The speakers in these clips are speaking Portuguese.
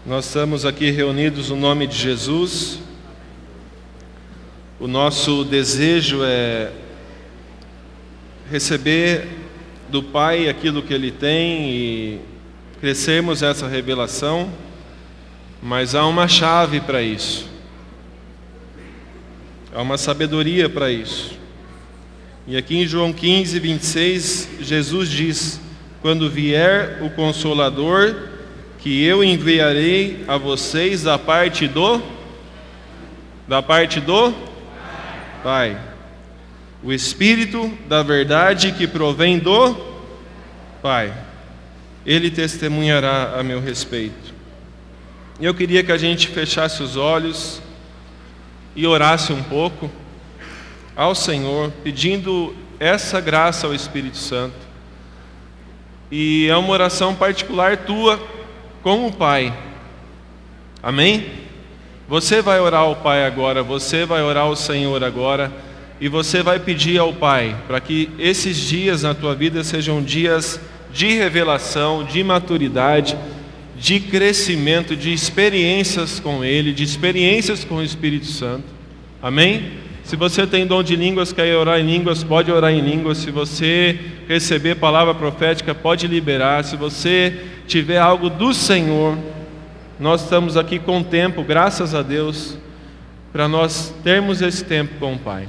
Nós estamos aqui reunidos no nome de Jesus. O nosso desejo é receber do Pai aquilo que Ele tem e crescermos essa revelação, mas há uma chave para isso, há uma sabedoria para isso. E aqui em João 15, 26, Jesus diz: quando vier o Consolador, que eu enviarei a vocês da parte do Pai, o Espírito da verdade que provém do Pai, Ele testemunhará a meu respeito. E eu queria que a gente fechasse os olhos e orasse um pouco ao Senhor, pedindo essa graça ao Espírito Santo. E é uma oração particular tua com o Pai. Amém? Você vai orar ao Pai agora, você vai orar ao Senhor agora, e você vai pedir ao Pai para que esses dias na tua vida sejam dias de revelação, de maturidade, de crescimento, de experiências com Ele, de experiências com o Espírito Santo. Amém? Se você tem dom de línguas, quer orar em línguas, pode orar em línguas. Se você receber palavra profética, pode liberar. Se você tiver algo do Senhor, nós estamos aqui com tempo, graças a Deus, para nós termos esse tempo com o Pai.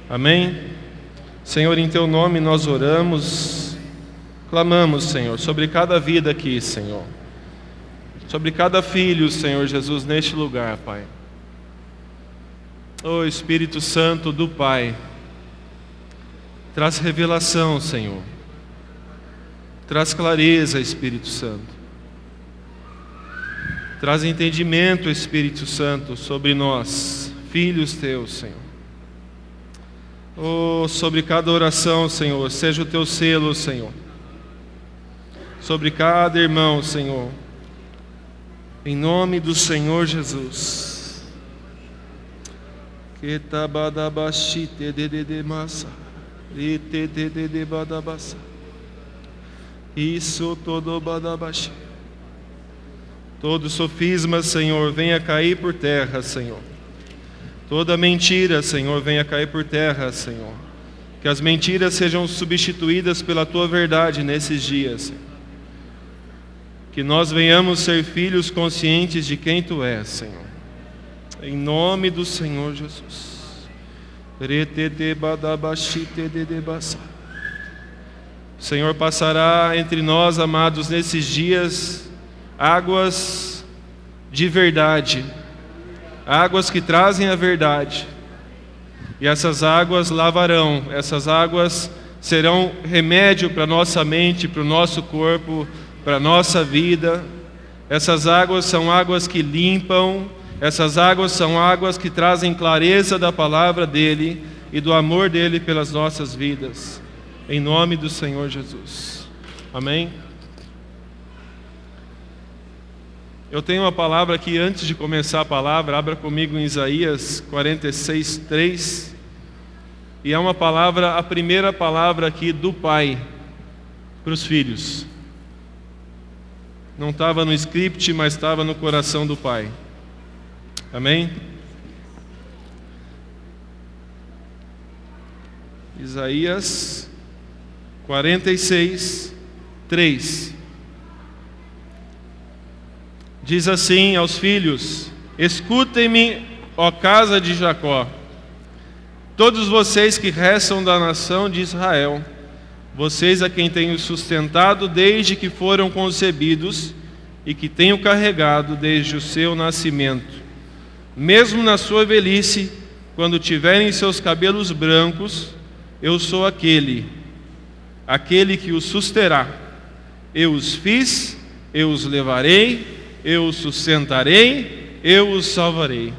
Amém? Senhor, em Teu nome nós oramos, clamamos, Senhor, sobre cada vida aqui, Senhor, sobre cada filho, Senhor Jesus, neste lugar, Pai. Ó Espírito Santo do Pai, traz revelação, Senhor, traz clareza, Espírito Santo, traz entendimento, Espírito Santo, sobre nós, filhos Teus, Senhor. Oh, sobre cada oração, Senhor, seja o Teu selo, Senhor, sobre cada irmão, Senhor, em nome do Senhor Jesus. Que tabadabashi te de massa, e te de badabassa, isso todo badabashi. Todo sofisma, Senhor, venha cair por terra, Senhor. Toda mentira, Senhor, venha cair por terra, Senhor. Que as mentiras sejam substituídas pela Tua verdade nesses dias, Senhor. Que nós venhamos ser filhos conscientes de quem Tu és, Senhor. Em nome do Senhor Jesus. O Senhor passará entre nós, amados, nesses dias, águas de verdade, águas que trazem a verdade. E essas águas lavarão, essas águas serão remédio para a nossa mente, para o nosso corpo, para a nossa vida. Essas águas são águas que limpam. Essas águas são águas que trazem clareza da palavra dEle e do amor dEle pelas nossas vidas. Em nome do Senhor Jesus. Amém? Eu tenho uma palavra aqui antes de começar a palavra. Abra comigo em Isaías 46, 3. E é uma palavra, a primeira palavra aqui do Pai para os filhos. Não estava no script, mas estava no coração do Pai. Amém? Isaías 46, 3. Diz assim aos filhos: escutem-me, ó casa de Jacó, todos vocês que restam da nação de Israel, vocês a quem tenho sustentado desde que foram concebidos e que tenho carregado desde o seu nascimento. Mesmo na sua velhice, quando tiverem seus cabelos brancos, eu sou aquele que os susterá. Eu os fiz, eu os levarei, eu os sustentarei, eu os salvarei.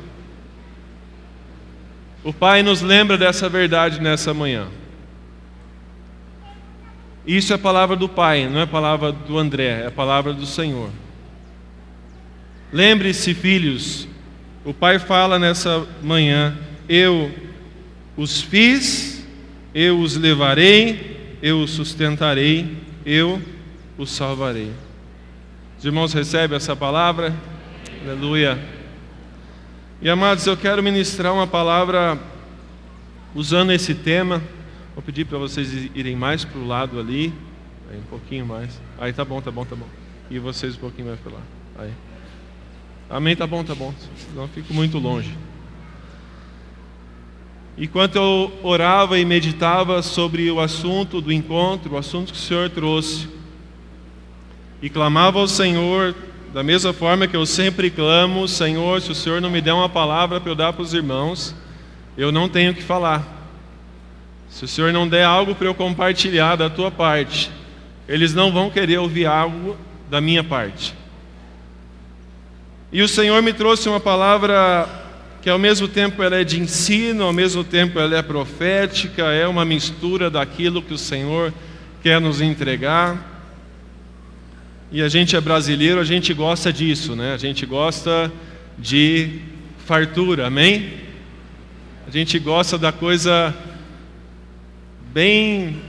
O Pai nos lembra dessa verdade nessa manhã. Isso é a palavra do Pai, não é a palavra do André, é a palavra do Senhor. Lembre-se, filhos, o Pai fala nessa manhã: eu os fiz, eu os levarei, eu os sustentarei, eu os salvarei. Os irmãos recebem essa palavra? Aleluia. E amados, eu quero ministrar uma palavra usando esse tema. Vou pedir para vocês irem mais para o lado ali. Aí, um pouquinho mais. Aí, tá bom. E vocês um pouquinho mais para lá. Aí. Amém, tá bom. Senão eu fico muito longe. Enquanto eu orava e meditava sobre o assunto do encontro, o assunto que o Senhor trouxe, e clamava ao Senhor, da mesma forma que eu sempre clamo: Senhor, se o Senhor não me der uma palavra para eu dar para os irmãos, eu não tenho o que falar. Se o Senhor não der algo para eu compartilhar da tua parte, eles não vão querer ouvir algo da minha parte. E o Senhor me trouxe uma palavra que ao mesmo tempo ela é de ensino, ao mesmo tempo ela é profética, é uma mistura daquilo que o Senhor quer nos entregar. E a gente é brasileiro, a gente gosta disso, né? A gente gosta de fartura, amém? A gente gosta da coisa bem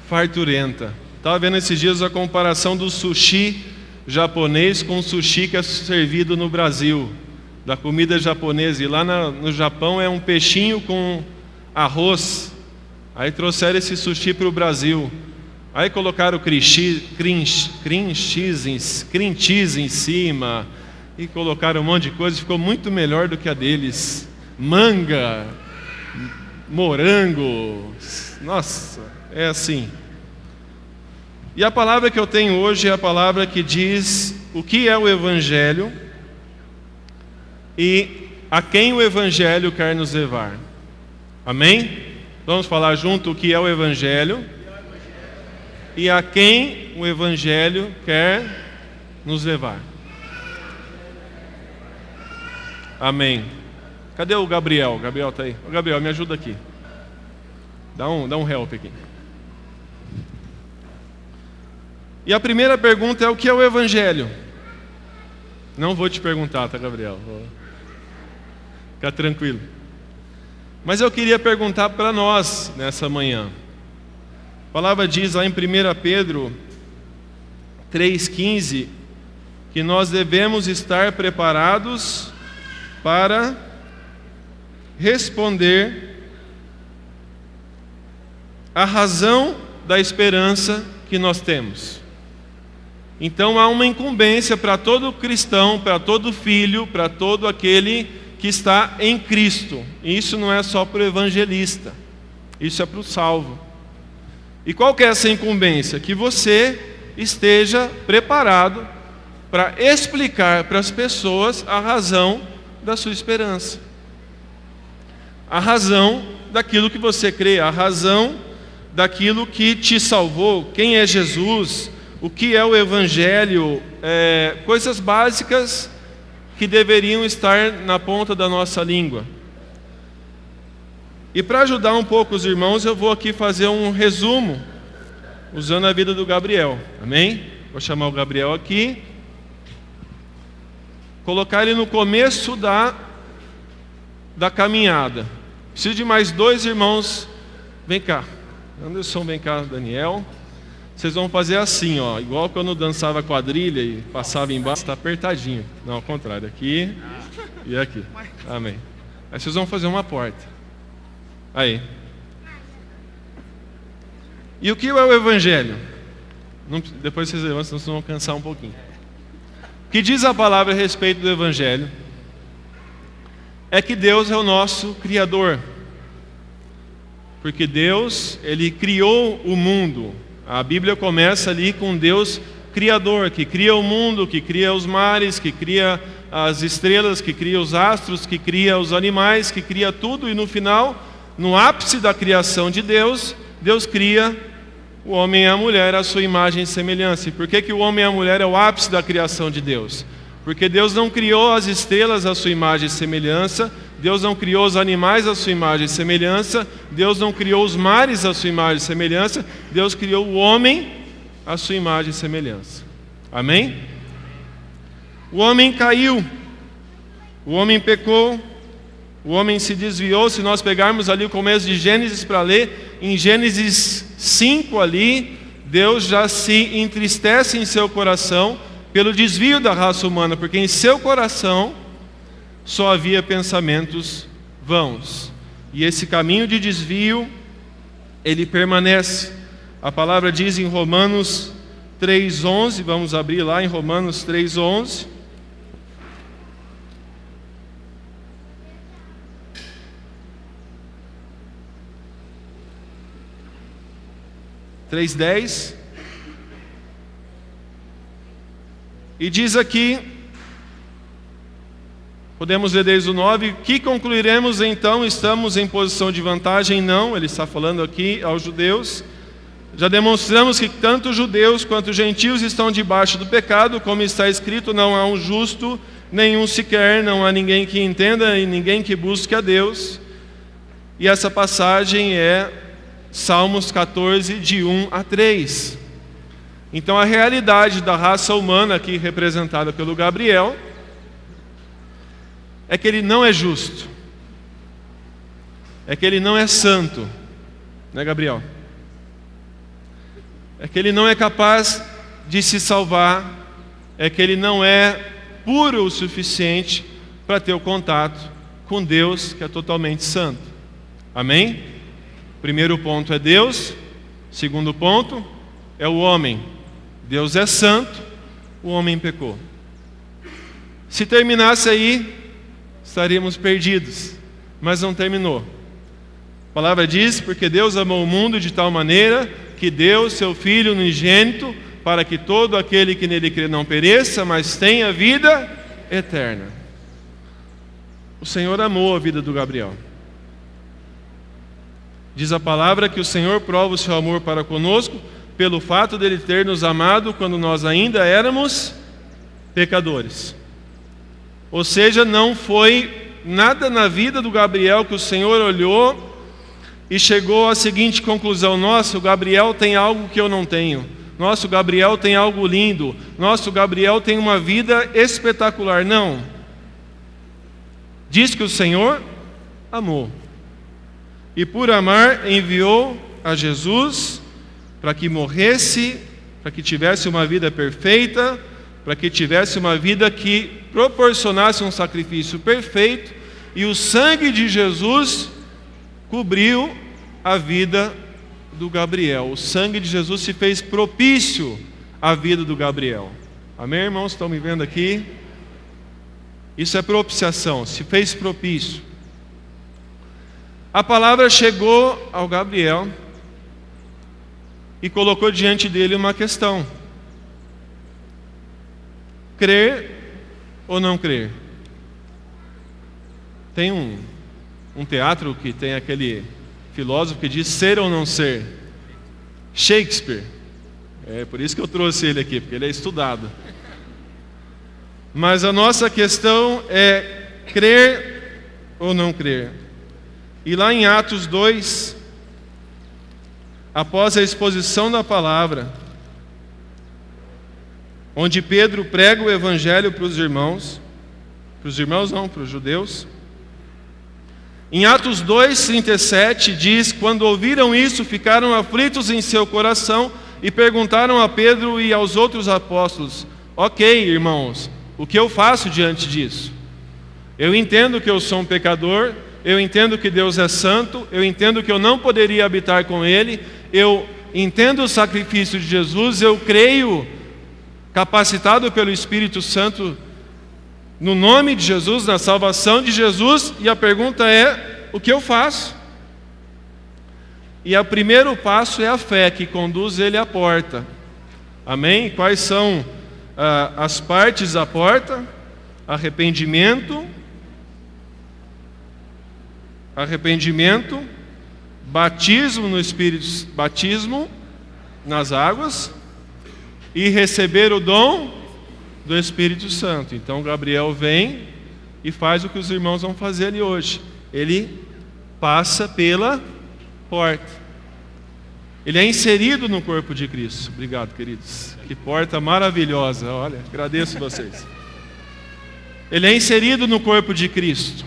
farturenta. Estava vendo esses dias a comparação do sushi japonês com o sushi que é servido no Brasil, da comida japonesa. E lá no Japão é um peixinho com arroz. Aí trouxeram esse sushi para o Brasil. Aí colocaram cream cheese em cima e colocaram um monte de coisa. Ficou muito melhor do que a deles. Manga, morango. Nossa, é assim. E a palavra que eu tenho hoje é a palavra que diz o que é o Evangelho e a quem o Evangelho quer nos levar. Amém? Vamos falar junto o que é o Evangelho e a quem o Evangelho quer nos levar. Amém. Cadê o Gabriel? O Gabriel está aí. Ô Gabriel, me ajuda aqui. Dá um help aqui. E a primeira pergunta é: o que é o Evangelho? Não vou te perguntar, tá, Gabriel? Fica tranquilo. Mas eu queria perguntar para nós nessa manhã. A palavra diz lá em 1 Pedro 3,15 que nós devemos estar preparados para responder a razão da esperança que nós temos. Então há uma incumbência para todo cristão, para todo filho, para todo aquele que está em Cristo. E isso não é só para o evangelista, isso é para o salvo. E qual que é essa incumbência? Que você esteja preparado para explicar para as pessoas a razão da sua esperança, a razão daquilo que você crê, a razão daquilo que te salvou, quem é Jesus, o que é o Evangelho, coisas básicas que deveriam estar na ponta da nossa língua. E para ajudar um pouco os irmãos, eu vou aqui fazer um resumo, usando a vida do Gabriel, amém? Vou chamar o Gabriel aqui, colocar ele no começo da caminhada. Preciso de mais 2 irmãos, vem cá, Anderson, vem cá, Daniel. Vocês vão fazer assim, ó, igual quando dançava quadrilha e passava embaixo, está apertadinho. Não, ao contrário, aqui e aqui. Amém. Aí vocês vão fazer uma porta. Aí. E o que é o Evangelho? Depois vocês levantam, senão vocês vão cansar um pouquinho. O que diz a palavra a respeito do Evangelho é que Deus é o nosso Criador. Porque Deus, Ele criou o mundo. A Bíblia começa ali com Deus Criador, que cria o mundo, que cria os mares, que cria as estrelas, que cria os astros, que cria os animais, que cria tudo. E no final, no ápice da criação de Deus, Deus cria o homem e a mulher à sua imagem e semelhança. E por que o homem e a mulher é o ápice da criação de Deus? Porque Deus não criou as estrelas à sua imagem e semelhança, Deus não criou os animais à sua imagem e semelhança, Deus não criou os mares à sua imagem e semelhança, Deus criou o homem à sua imagem e semelhança. Amém? O homem caiu, o homem pecou, o homem se desviou. Se nós pegarmos ali o começo de Gênesis para ler, em Gênesis 5 ali, Deus já se entristece em seu coração pelo desvio da raça humana, porque em seu coração só havia pensamentos vãos. E esse caminho de desvio, ele permanece. A palavra diz em Romanos 3:11, vamos abrir lá em Romanos 3:11. E diz aqui, podemos ler desde o 9, que concluiremos então? Estamos em posição de vantagem? Não, ele está falando aqui aos judeus. Já demonstramos que tanto judeus quanto gentios estão debaixo do pecado, como está escrito, não há um justo, nenhum sequer, não há ninguém que entenda e ninguém que busque a Deus. E essa passagem é Salmos 14, de 1 a 3. Então a realidade da raça humana, aqui representada pelo Gabriel, é que ele não é justo, é que ele não é santo, né, Gabriel? É que ele não é capaz de se salvar, é que ele não é puro o suficiente para ter o contato com Deus, que é totalmente santo. Amém? Primeiro ponto é Deus, segundo ponto é o homem. Deus é santo, o homem pecou. Se terminasse aí, estaríamos perdidos, mas não terminou. A palavra diz, porque Deus amou o mundo de tal maneira que deu seu Filho unigênito, para que todo aquele que nele crê não pereça, mas tenha vida eterna. O Senhor amou a vida do Gabriel. Diz a palavra que o Senhor prova o seu amor para conosco, pelo fato dele ter nos amado quando nós ainda éramos pecadores. Ou seja, não foi nada na vida do Gabriel que o Senhor olhou e chegou à seguinte conclusão: nossa, o Gabriel tem algo que eu não tenho. Nossa, o Gabriel tem algo lindo. Nossa, o Gabriel tem uma vida espetacular. Não. Diz que o Senhor amou. E por amar enviou a Jesus para que morresse, para que tivesse uma vida perfeita, para que tivesse uma vida que proporcionasse um sacrifício perfeito, e o sangue de Jesus cobriu a vida do Gabriel. O sangue de Jesus se fez propício à vida do Gabriel. Amém, irmãos? Estão me vendo aqui? Isso é propiciação, se fez propício. A palavra chegou ao Gabriel e colocou diante dele uma questão: crer ou não crer? Tem um teatro que tem aquele filósofo que diz ser ou não ser. Shakespeare. É por isso que eu trouxe ele aqui, porque ele é estudado. Mas a nossa questão é crer ou não crer. E lá em Atos 2, após a exposição da palavra, onde Pedro prega o evangelho para os irmãos não, para os judeus. Em Atos 2:37 diz: quando ouviram isso, ficaram aflitos em seu coração e perguntaram a Pedro e aos outros apóstolos: ok, irmãos, o que eu faço diante disso? Eu entendo que eu sou um pecador, eu entendo que Deus é santo, eu entendo que eu não poderia habitar com Ele, eu entendo o sacrifício de Jesus, eu creio, capacitado pelo Espírito Santo, no nome de Jesus, na salvação de Jesus, e a pergunta é: o que eu faço? E o primeiro passo é a fé, que conduz ele à porta. Amém? Quais são as partes da porta? Arrependimento, batismo no Espírito, batismo nas águas, e receber o dom do Espírito Santo. Então Gabriel vem e faz o que os irmãos vão fazer ali hoje. Ele passa pela porta. Ele é inserido no corpo de Cristo. Obrigado, queridos. Que porta maravilhosa. Olha, agradeço vocês. Ele é inserido no corpo de Cristo,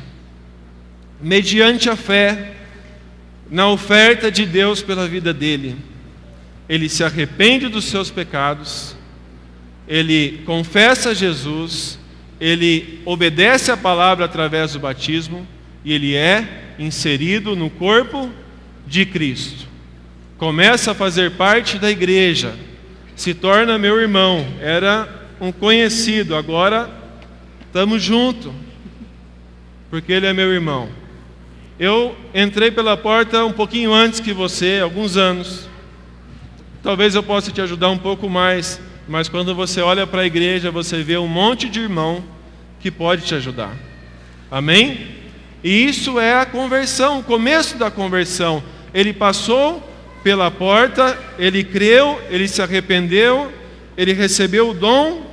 mediante a fé na oferta de Deus pela vida dele. Ele se arrepende dos seus pecados, ele confessa Jesus, ele obedece a palavra através do batismo e ele é inserido no corpo de Cristo. Começa a fazer parte da igreja, se torna meu irmão, era um conhecido, agora estamos juntos, porque ele é meu irmão. Eu entrei pela porta um pouquinho antes que você, alguns anos. Talvez eu possa te ajudar um pouco mais, mas quando você olha para a igreja, você vê um monte de irmão que pode te ajudar. Amém? E isso é a conversão, o começo da conversão. Ele passou pela porta, ele creu, ele se arrependeu, ele recebeu o dom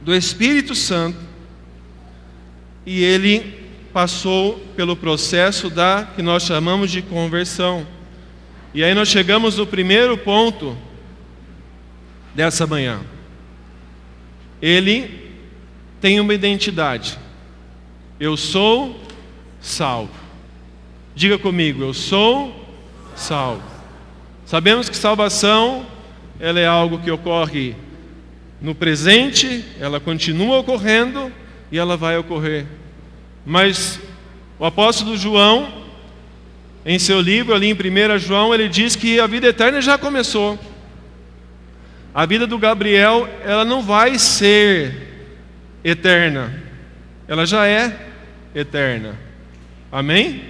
do Espírito Santo e ele passou pelo processo que nós chamamos de conversão. E aí nós chegamos no primeiro ponto dessa manhã. Ele tem uma identidade. Eu sou salvo. Diga comigo, eu sou salvo. Sabemos que salvação, ela é algo que ocorre no presente, ela continua ocorrendo e ela vai ocorrer. Mas o apóstolo João, em seu livro ali em 1 João, ele diz que a vida eterna já começou. A vida do Gabriel, ela não vai ser eterna, ela já é eterna. Amém?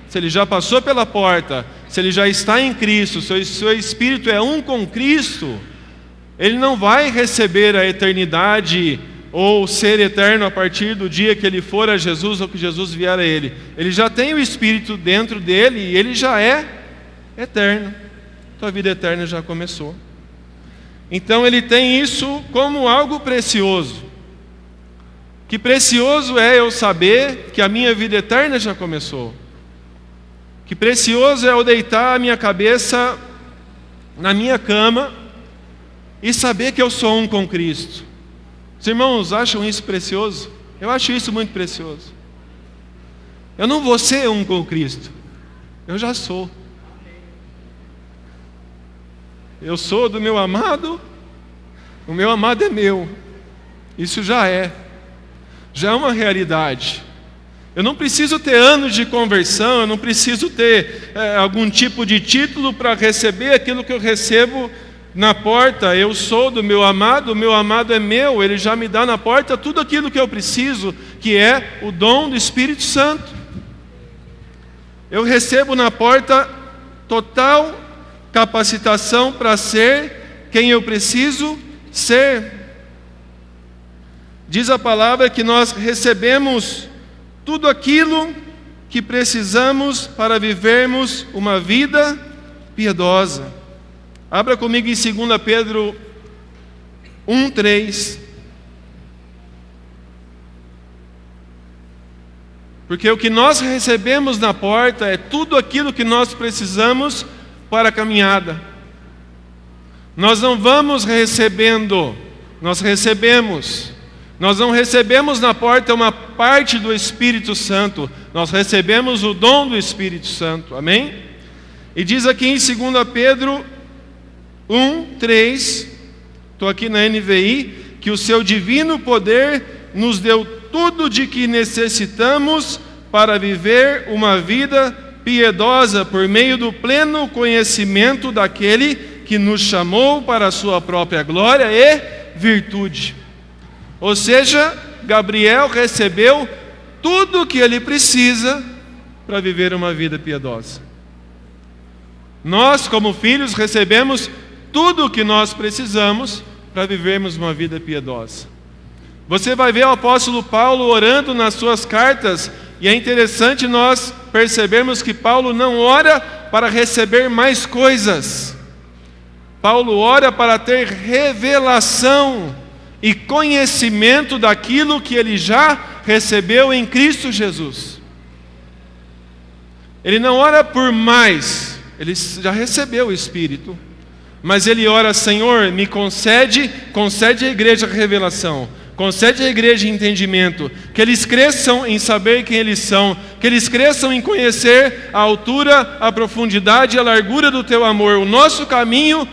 Se ele já passou pela porta, se ele já está em Cristo, se o seu espírito é um com Cristo, ele não vai receber a eternidade ou ser eterno a partir do dia que ele for a Jesus ou que Jesus vier a ele. Ele já tem o Espírito dentro dele e ele já é eterno. Então a vida eterna já começou. Então ele tem isso como algo precioso. Que precioso é eu saber que a minha vida eterna já começou. Que precioso é eu deitar a minha cabeça na minha cama e saber que eu sou um com Cristo. Os irmãos acham isso precioso? Eu acho isso muito precioso. Eu não vou ser um com Cristo, eu já sou. Eu sou do meu amado, o meu amado é meu. Isso já é uma realidade. Eu não preciso ter anos de conversão, eu não preciso ter algum tipo de título para receber aquilo que eu recebo na porta. Eu sou do meu amado, o meu amado é meu, ele já me dá na porta tudo aquilo que eu preciso, que é o dom do Espírito Santo. Eu recebo na porta total capacitação para ser quem eu preciso ser. Diz a palavra que nós recebemos tudo aquilo que precisamos para vivermos uma vida piedosa. Abra comigo em 2 Pedro 1:3. Porque o que nós recebemos na porta é tudo aquilo que nós precisamos para a caminhada. Nós não vamos recebendo, nós recebemos. Nós não recebemos na porta uma parte do Espírito Santo, nós recebemos o dom do Espírito Santo, amém? E diz aqui em 2 Pedro 1:3, estou aqui na NVI, que o seu divino poder nos deu tudo de que necessitamos para viver uma vida piedosa por meio do pleno conhecimento daquele que nos chamou para a sua própria glória e virtude. Ou seja, Gabriel recebeu tudo o que ele precisa para viver uma vida piedosa. Nós, como filhos, recebemos tudo o que nós precisamos para vivermos uma vida piedosa. Você vai ver o apóstolo Paulo orando nas suas cartas, e é interessante nós percebermos que Paulo não ora para receber mais coisas. Paulo ora para ter revelação e conhecimento daquilo que ele já recebeu em Cristo Jesus. Ele não ora por mais, ele já recebeu o Espírito, mas ele ora: Senhor, me concede à igreja revelação, concede à igreja entendimento, que eles cresçam em saber quem eles são, que eles cresçam em conhecer a altura, a profundidade e a largura do teu amor. O nosso caminho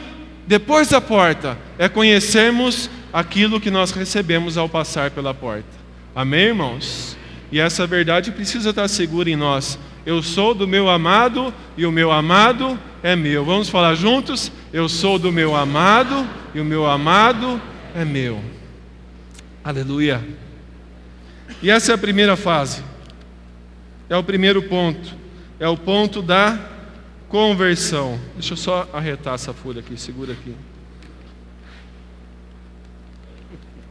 depois da porta é conhecermos aquilo que nós recebemos ao passar pela porta. Amém, irmãos? E essa verdade precisa estar segura em nós. Eu sou do meu amado e o meu amado é meu. Vamos falar juntos? Eu sou do meu amado e o meu amado é meu. Aleluia. E essa é a primeira fase. É o primeiro ponto. É o ponto da conversão. Deixa eu só arretar essa folha aqui, segura aqui.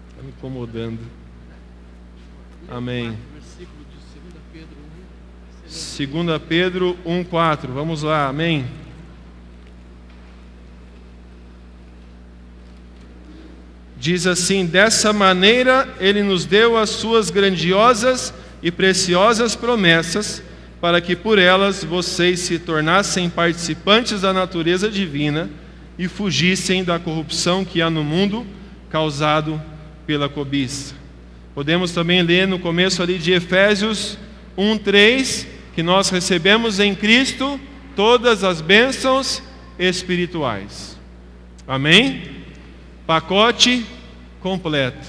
Está me incomodando. Amém. 2 Pedro 1,4. Vamos lá, amém. Diz assim: dessa maneira Ele nos deu as suas grandiosas e preciosas promessas, para que por elas vocês se tornassem participantes da natureza divina e fugissem da corrupção que há no mundo, causado pela cobiça. Podemos também ler no começo ali de Efésios 1:3, que nós recebemos em Cristo todas as bênçãos espirituais. Amém? Pacote completo.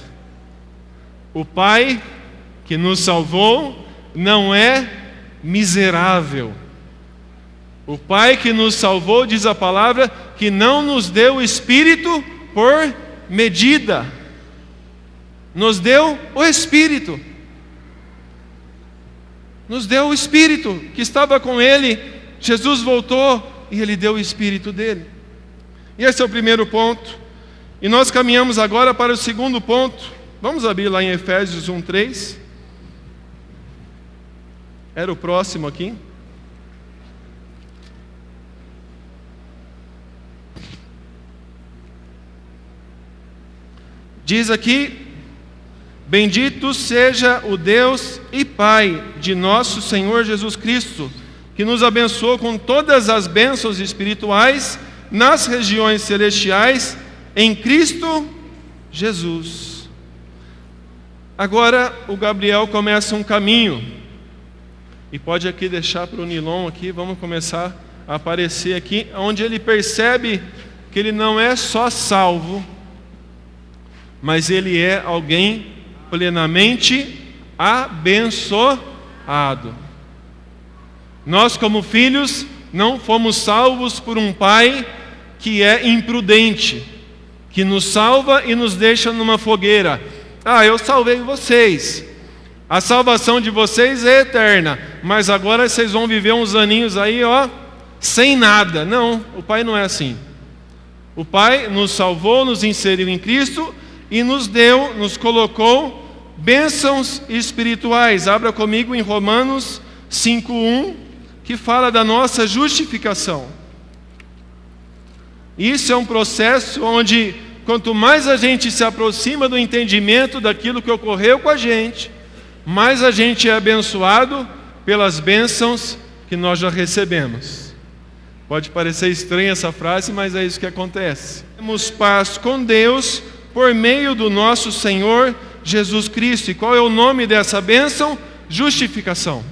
O Pai que nos salvou não é miserável. O Pai que nos salvou, diz a palavra, que não nos deu o Espírito por medida. Nos deu o Espírito. Nos deu o Espírito que estava com Ele. Jesus voltou e Ele deu o Espírito dele. E esse é o primeiro ponto. E nós caminhamos agora para o segundo ponto. Vamos abrir lá em Efésios 1:3. Era o próximo aqui. Diz aqui: bendito seja o Deus e Pai de nosso Senhor Jesus Cristo, que nos abençoou com todas as bênçãos espirituais nas regiões celestiais em Cristo Jesus. Agora o Gabriel começa um caminho. E pode aqui deixar para o Nilon aqui, vamos começar a aparecer aqui, onde ele percebe que ele não é só salvo, mas ele é alguém plenamente abençoado. Nós, como filhos, não fomos salvos por um pai que é imprudente, que nos salva e nos deixa numa fogueira. Ah, eu salvei vocês. A salvação de vocês é eterna, mas agora vocês vão viver uns aninhos aí, ó, sem nada. Não, o Pai não é assim. O Pai nos salvou, nos inseriu em Cristo e nos deu, nos colocou bênçãos espirituais. Abra comigo em Romanos 5:1, que fala da nossa justificação. Isso é um processo onde, quanto mais a gente se aproxima do entendimento daquilo que ocorreu com a gente, mais a gente é abençoado pelas bênçãos que nós já recebemos. Pode parecer estranha essa frase, mas é isso que acontece. Temos paz com Deus por meio do nosso Senhor Jesus Cristo. E qual é o nome dessa bênção? Justificação.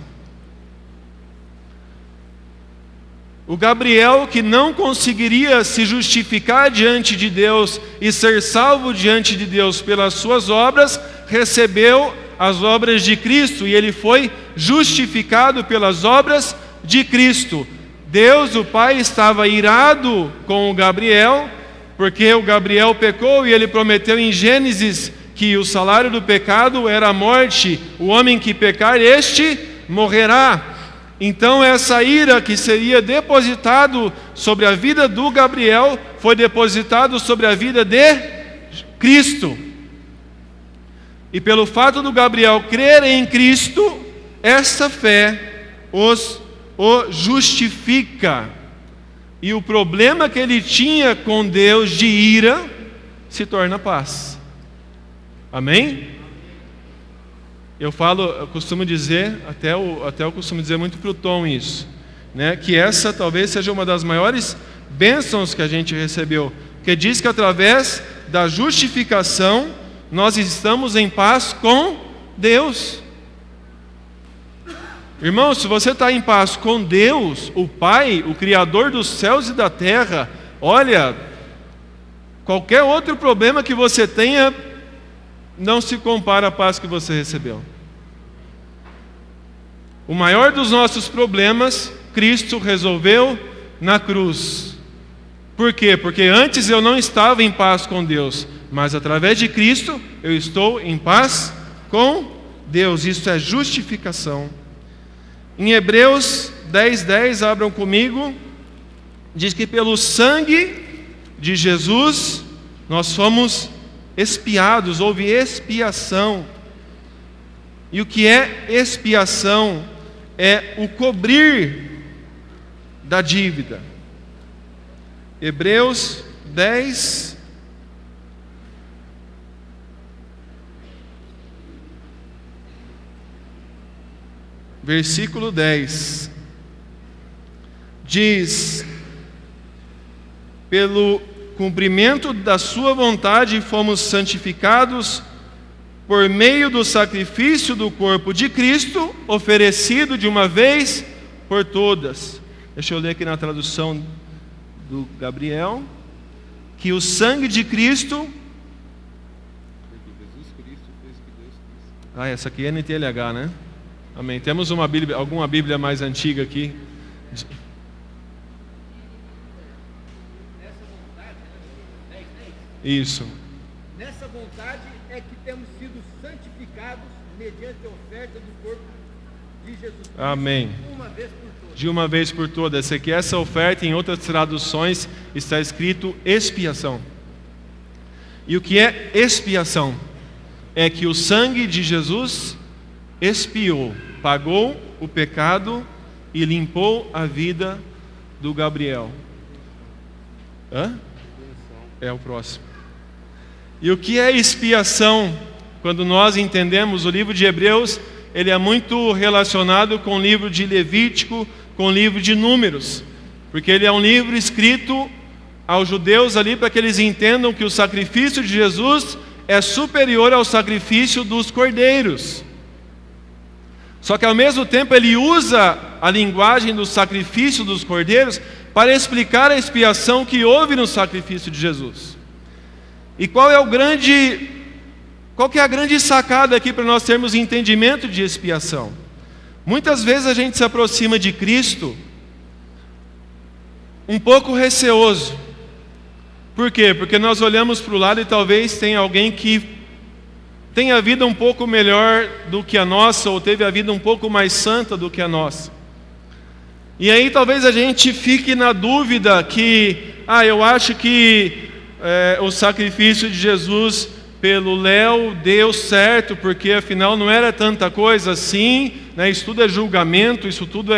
O Gabriel, que não conseguiria se justificar diante de Deus e ser salvo diante de Deus pelas suas obras, recebeu as obras de Cristo e ele foi justificado pelas obras de Cristo. Deus, o Pai, estava irado com o Gabriel, porque o Gabriel pecou e ele prometeu em Gênesis que o salário do pecado era a morte. O homem que pecar, este morrerá. Então essa ira que seria depositado sobre a vida do Gabriel foi depositado sobre a vida de Cristo. E pelo fato do Gabriel crer em Cristo, essa fé o justifica. E o problema que ele tinha com Deus de ira se torna paz. Amém? Eu costumo dizer, até eu costumo dizer muito para o Tom isso, né? Que essa talvez seja uma das maiores bênçãos que a gente recebeu, que diz que através da justificação nós estamos em paz com Deus. Irmão, se você está em paz com Deus, o Pai, o Criador dos céus e da terra, olha, Qualquer outro problema que você tenha não se compara à paz que você recebeu. O maior dos nossos problemas, Cristo resolveu na cruz. Por quê? Porque antes eu não estava em paz com Deus, mas através de Cristo eu estou em paz com Deus. Isso é justificação. Em Hebreus 10:10, abram comigo, diz que pelo sangue de Jesus nós fomos expiados, houve expiação. E o que é expiação? É o cobrir da dívida. Hebreus 10, versículo 10, diz: pelo cumprimento da sua vontade fomos santificados por meio do sacrifício do corpo de Cristo, oferecido de uma vez por todas. Deixa eu ler aqui na tradução do Gabriel, que o sangue de Cristo... essa aqui é NTLH, né? Amém. Temos uma Bíblia, alguma Bíblia mais antiga aqui? Isso. Nessa vontade é que temos sido santificados mediante a oferta do corpo de Jesus Cristo. Amém. Uma vez por todas. De uma vez por todas. Essa aqui, essa oferta, em outras traduções, está escrito expiação. E o que é expiação? É que o sangue de Jesus expiou, pagou o pecado e limpou a vida do Gabriel. É o próximo. E o que é expiação? Quando nós entendemos o livro de Hebreus, ele é muito relacionado com o livro de Levítico, com o livro de Números, porque ele é um livro escrito aos judeus ali para que eles entendam que o sacrifício de Jesus é superior ao sacrifício dos cordeiros. Só que ao mesmo tempo ele usa a linguagem do sacrifício dos cordeiros para explicar a expiação que houve no sacrifício de Jesus. E qual que é a grande sacada aqui para nós termos entendimento de expiação? Muitas vezes a gente se aproxima de Cristo um pouco receoso. Por quê? Porque nós olhamos para o lado e talvez tenha alguém que tenha a vida um pouco melhor do que a nossa, ou teve a vida um pouco mais santa do que a nossa. E aí talvez a gente fique na dúvida que, eu acho que o sacrifício de Jesus pelo Léo deu certo, porque afinal não era tanta coisa assim, né? Isso tudo é julgamento, isso tudo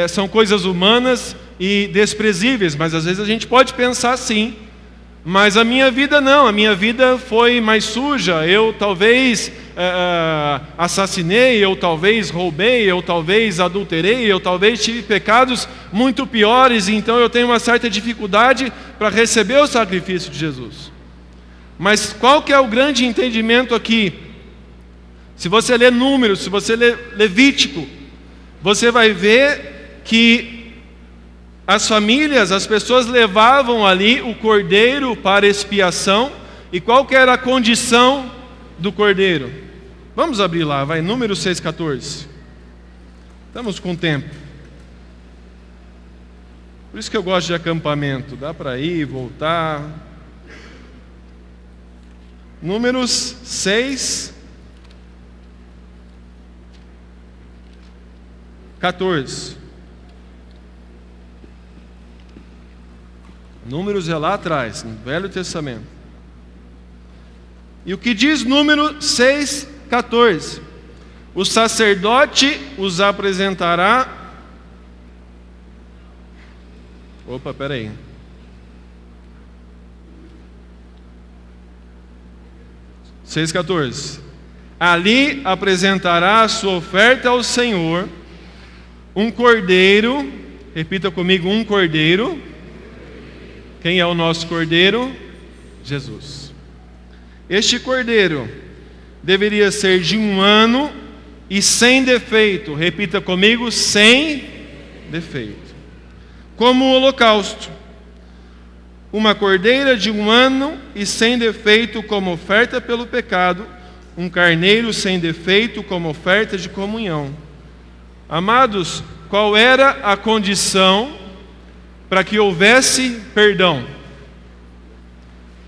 são coisas humanas e desprezíveis, mas às vezes a gente pode pensar assim. Mas a minha vida não, a minha vida foi mais suja, eu talvez assassinei, eu talvez roubei, eu talvez adulterei, eu talvez tive pecados muito piores, então eu tenho uma certa dificuldade para receber o sacrifício de Jesus. Mas qual que é o grande entendimento aqui? Se você ler Números, se você ler Levítico, você vai ver que as famílias, as pessoas levavam ali o cordeiro para expiação. E qual que era a condição do cordeiro? Vamos abrir lá, vai, Números 6,14. Estamos com tempo. Por isso que eu gosto de acampamento. Dá para ir, voltar. Números 6, 14. Números é lá atrás, no Velho Testamento. E o que diz Número 6,14? O sacerdote os apresentará. Opa, peraí. (6,14) 6,14. Ali apresentará a sua oferta ao Senhor, um cordeiro. Repita comigo, um cordeiro. Quem é o nosso cordeiro? Jesus. Este cordeiro deveria ser de 1 ano e sem defeito. Repita comigo, sem defeito. Como holocausto. uma cordeira de 1 ano e sem defeito como oferta pelo pecado, um carneiro sem defeito como oferta de comunhão. Amados, qual era a condição para que houvesse perdão?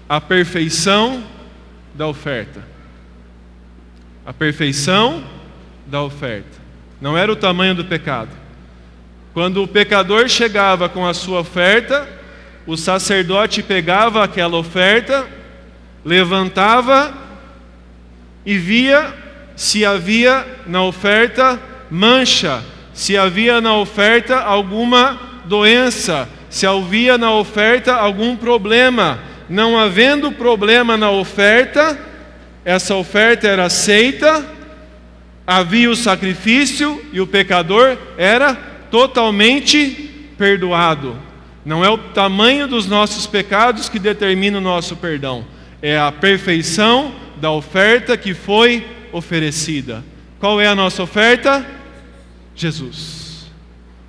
A perfeição da oferta. A perfeição da oferta. Não era o tamanho do pecado. Quando o pecador chegava com a sua oferta, o sacerdote pegava aquela oferta, levantava e via se havia na oferta mancha, se havia na oferta alguma doença, se havia na oferta algum problema. Não havendo problema na oferta, essa oferta era aceita, havia o sacrifício e o pecador era totalmente perdoado. Não é o tamanho dos nossos pecados que determina o nosso perdão, é a perfeição da oferta que foi oferecida. Qual é a nossa oferta? Jesus.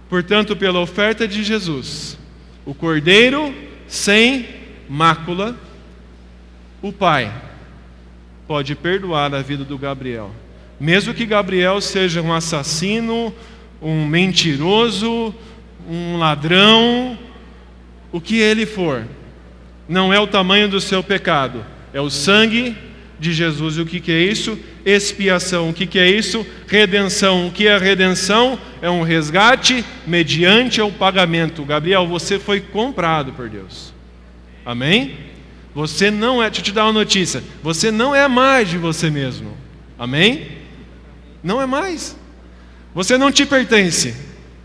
Portanto, pela oferta de Jesus, o Cordeiro sem mácula, o Pai pode perdoar a vida do Gabriel. Mesmo que Gabriel seja um assassino, um mentiroso, um ladrão, o que ele for, não é o tamanho do seu pecado, é o sangue de Jesus. E o que é isso? Expiação. O que é isso? Redenção. O que é redenção? É um resgate mediante o pagamento. Gabriel, você foi comprado por Deus. Amém? Você não é, deixa eu te dar uma notícia, você não é mais de você mesmo. Amém? Não é mais. Você não te pertence.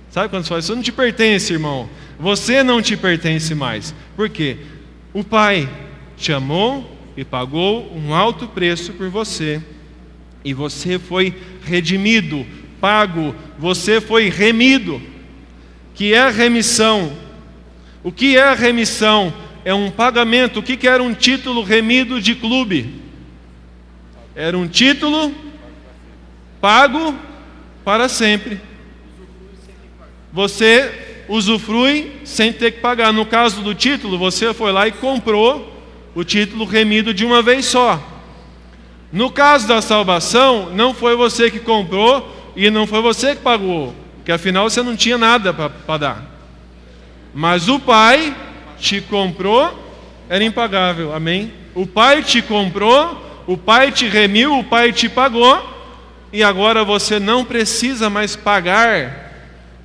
Sabe quando você fala, isso não te pertence, irmão? Você não te pertence mais. Por quê? O Pai te amou e pagou um alto preço por você. E você foi redimido, pago, você foi remido. Que é a remissão? O que é a remissão? É um pagamento. O que era um título remido de clube? Era um título pago para sempre. Você usufrui sem ter que pagar. No caso do título, você foi lá e comprou o título remido de uma vez só. No caso da salvação, não foi você que comprou e não foi você que pagou, porque afinal você não tinha nada para dar. Mas o Pai te comprou, era impagável, amém? O Pai te comprou, o Pai te remiu, o Pai te pagou, e agora você não precisa mais pagar.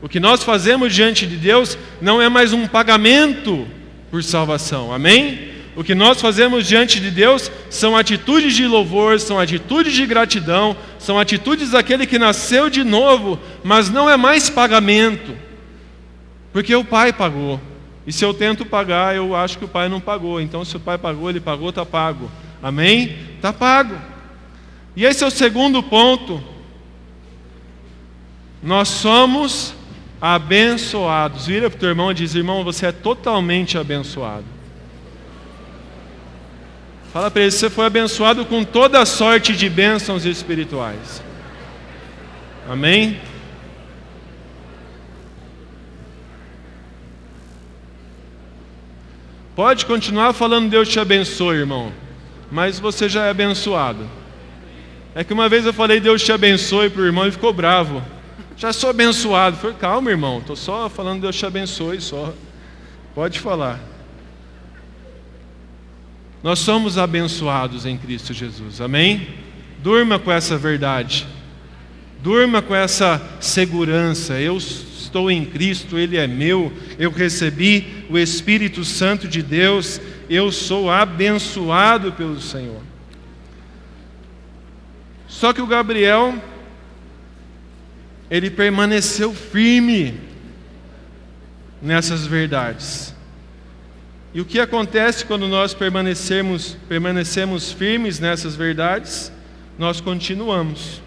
O que nós fazemos diante de Deus não é mais um pagamento por salvação, amém? O que nós fazemos diante de Deus são atitudes de louvor, são atitudes de gratidão, são atitudes daquele que nasceu de novo, mas não é mais pagamento, porque o Pai pagou. E se eu tento pagar, eu acho que o Pai não pagou. Então, se o Pai pagou, Ele pagou, está pago. Amém? Está pago. E esse é o segundo ponto. Nós somos abençoados. Vira para o teu irmão e diz: irmão, você é totalmente abençoado. Fala para ele: você foi abençoado com toda a sorte de bênçãos espirituais. Amém? Pode continuar falando Deus te abençoe, irmão, mas você já é abençoado. É que uma vez eu falei Deus te abençoe para o irmão e ficou bravo. Já sou abençoado. Falei: calma, irmão, estou só falando Deus te abençoe só. Pode falar. Nós somos abençoados em Cristo Jesus, amém? Durma com essa verdade. Durma com essa segurança. Eu estou em Cristo, Ele é meu. Eu recebi o Espírito Santo de Deus. Eu sou abençoado pelo Senhor. Só que o Gabriel, ele permaneceu firme nessas verdades. E o que acontece quando nós permanecemos firmes nessas verdades? Nós continuamos.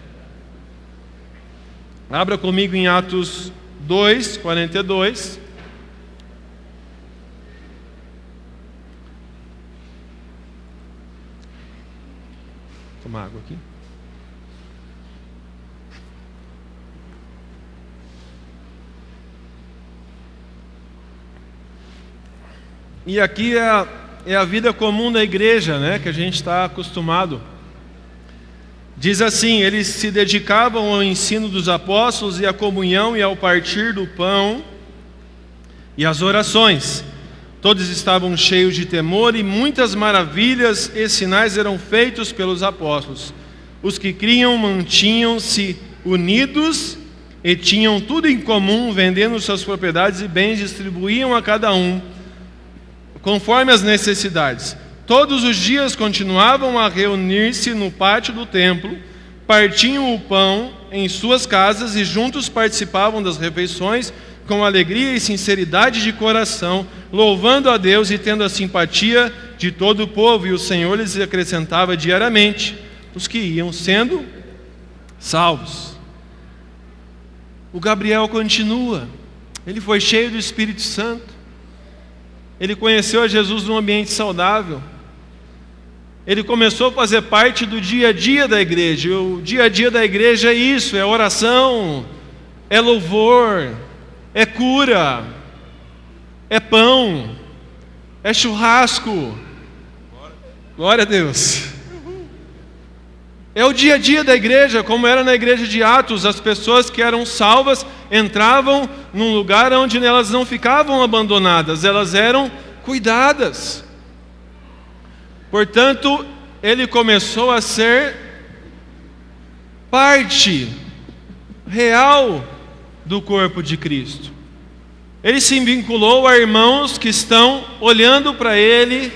Abra comigo em Atos 2, 42. Vou tomar água aqui. E aqui é a vida comum da igreja, né, que a gente está acostumado. Diz assim: eles se dedicavam ao ensino dos apóstolos e à comunhão e ao partir do pão e às orações. Todos estavam cheios de temor e muitas maravilhas e sinais eram feitos pelos apóstolos. Os que criam mantinham-se unidos e tinham tudo em comum, vendendo suas propriedades e bens, distribuíam a cada um conforme as necessidades. Todos os dias continuavam a reunir-se no pátio do templo, partiam o pão em suas casas e juntos participavam das refeições com alegria e sinceridade de coração, louvando a Deus e tendo a simpatia de todo o povo. E o Senhor lhes acrescentava diariamente os que iam sendo salvos. O Gabriel continua. Ele foi cheio do Espírito Santo. Ele conheceu a Jesus num ambiente saudável. Ele começou a fazer parte do dia a dia da igreja. O dia a dia da igreja é isso: é oração, é louvor, é cura, é pão, é churrasco. Glória a Deus. É o dia a dia da igreja, como era na igreja de Atos. As pessoas que eram salvas entravam num lugar onde elas não ficavam abandonadas, elas eram cuidadas. Portanto, ele começou a ser parte real do corpo de Cristo. Ele se vinculou a irmãos que estão olhando para ele,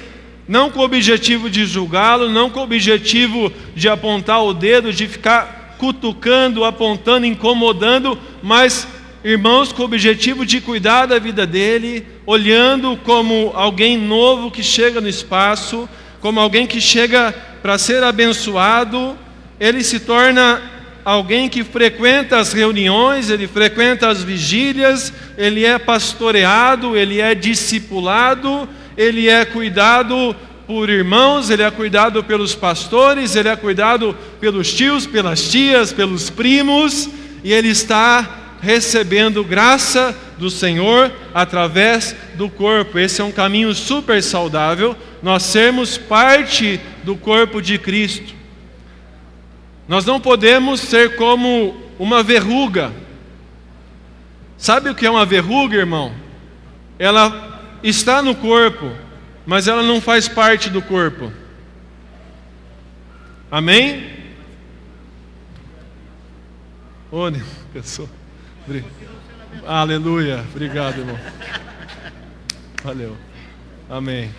não com o objetivo de julgá-lo, não com o objetivo de apontar o dedo, de ficar cutucando, apontando, incomodando, mas irmãos com o objetivo de cuidar da vida dele, olhando como alguém novo que chega no espaço, como alguém que chega para ser abençoado. Ele se torna alguém que frequenta as reuniões, ele frequenta as vigílias, ele é pastoreado, ele é discipulado, ele é cuidado por irmãos, ele é cuidado pelos pastores, ele é cuidado pelos tios, pelas tias, pelos primos, e ele está recebendo graça do Senhor através do corpo. Esse é um caminho super saudável, nós sermos parte do corpo de Cristo. Nós não podemos ser como uma verruga. Sabe o que é uma verruga, irmão? Ela está no corpo, mas ela não faz parte do corpo. Amém? Onde? Pessoa. Aleluia. Obrigado, irmão. Valeu. Amém.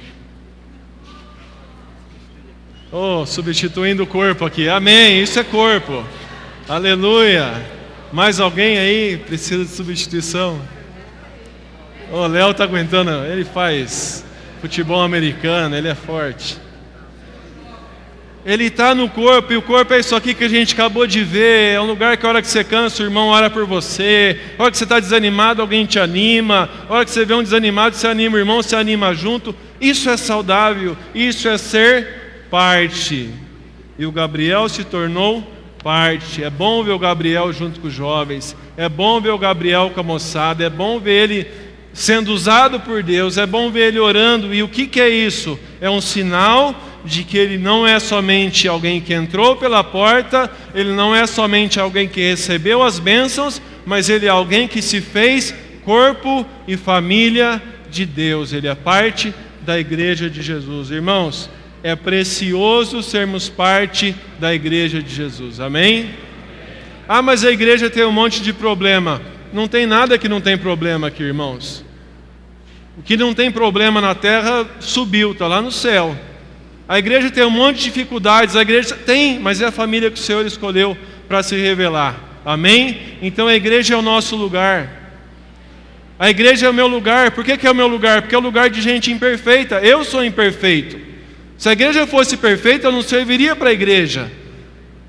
Oh, substituindo o corpo aqui. Amém. Isso é corpo. Aleluia. Mais alguém aí precisa de substituição? O Léo está aguentando. Ele faz futebol americano, ele é forte. Ele está no corpo, e o corpo é isso aqui que a gente acabou de ver. É um lugar que a hora que você cansa, o irmão ora por você. A hora que você está desanimado, alguém te anima. A hora que você vê um desanimado, você anima o irmão, você anima junto. Isso é saudável, isso é ser parte. E o Gabriel se tornou parte. É bom ver o Gabriel junto com os jovens. É bom ver o Gabriel com a moçada. É bom ver ele sendo usado por Deus. É bom ver ele orando. E o que é isso? É um sinal de que ele não é somente alguém que entrou pela porta, ele não é somente alguém que recebeu as bênçãos, mas ele é alguém que se fez corpo e família de Deus. Ele é parte da igreja de Jesus. Irmãos, é precioso sermos parte da igreja de Jesus. Amém? Ah, mas a igreja tem um monte de problema. Não tem nada que não tem problema aqui, irmãos. O que não tem problema na terra subiu, está lá no céu. A igreja tem um monte de dificuldades, a igreja tem, mas é a família que o Senhor escolheu para se revelar. Amém? Então a igreja é o nosso lugar. A igreja é o meu lugar. Por que é o meu lugar? Porque é o lugar de gente imperfeita. Eu sou imperfeito. Se a igreja fosse perfeita, eu não serviria para a igreja.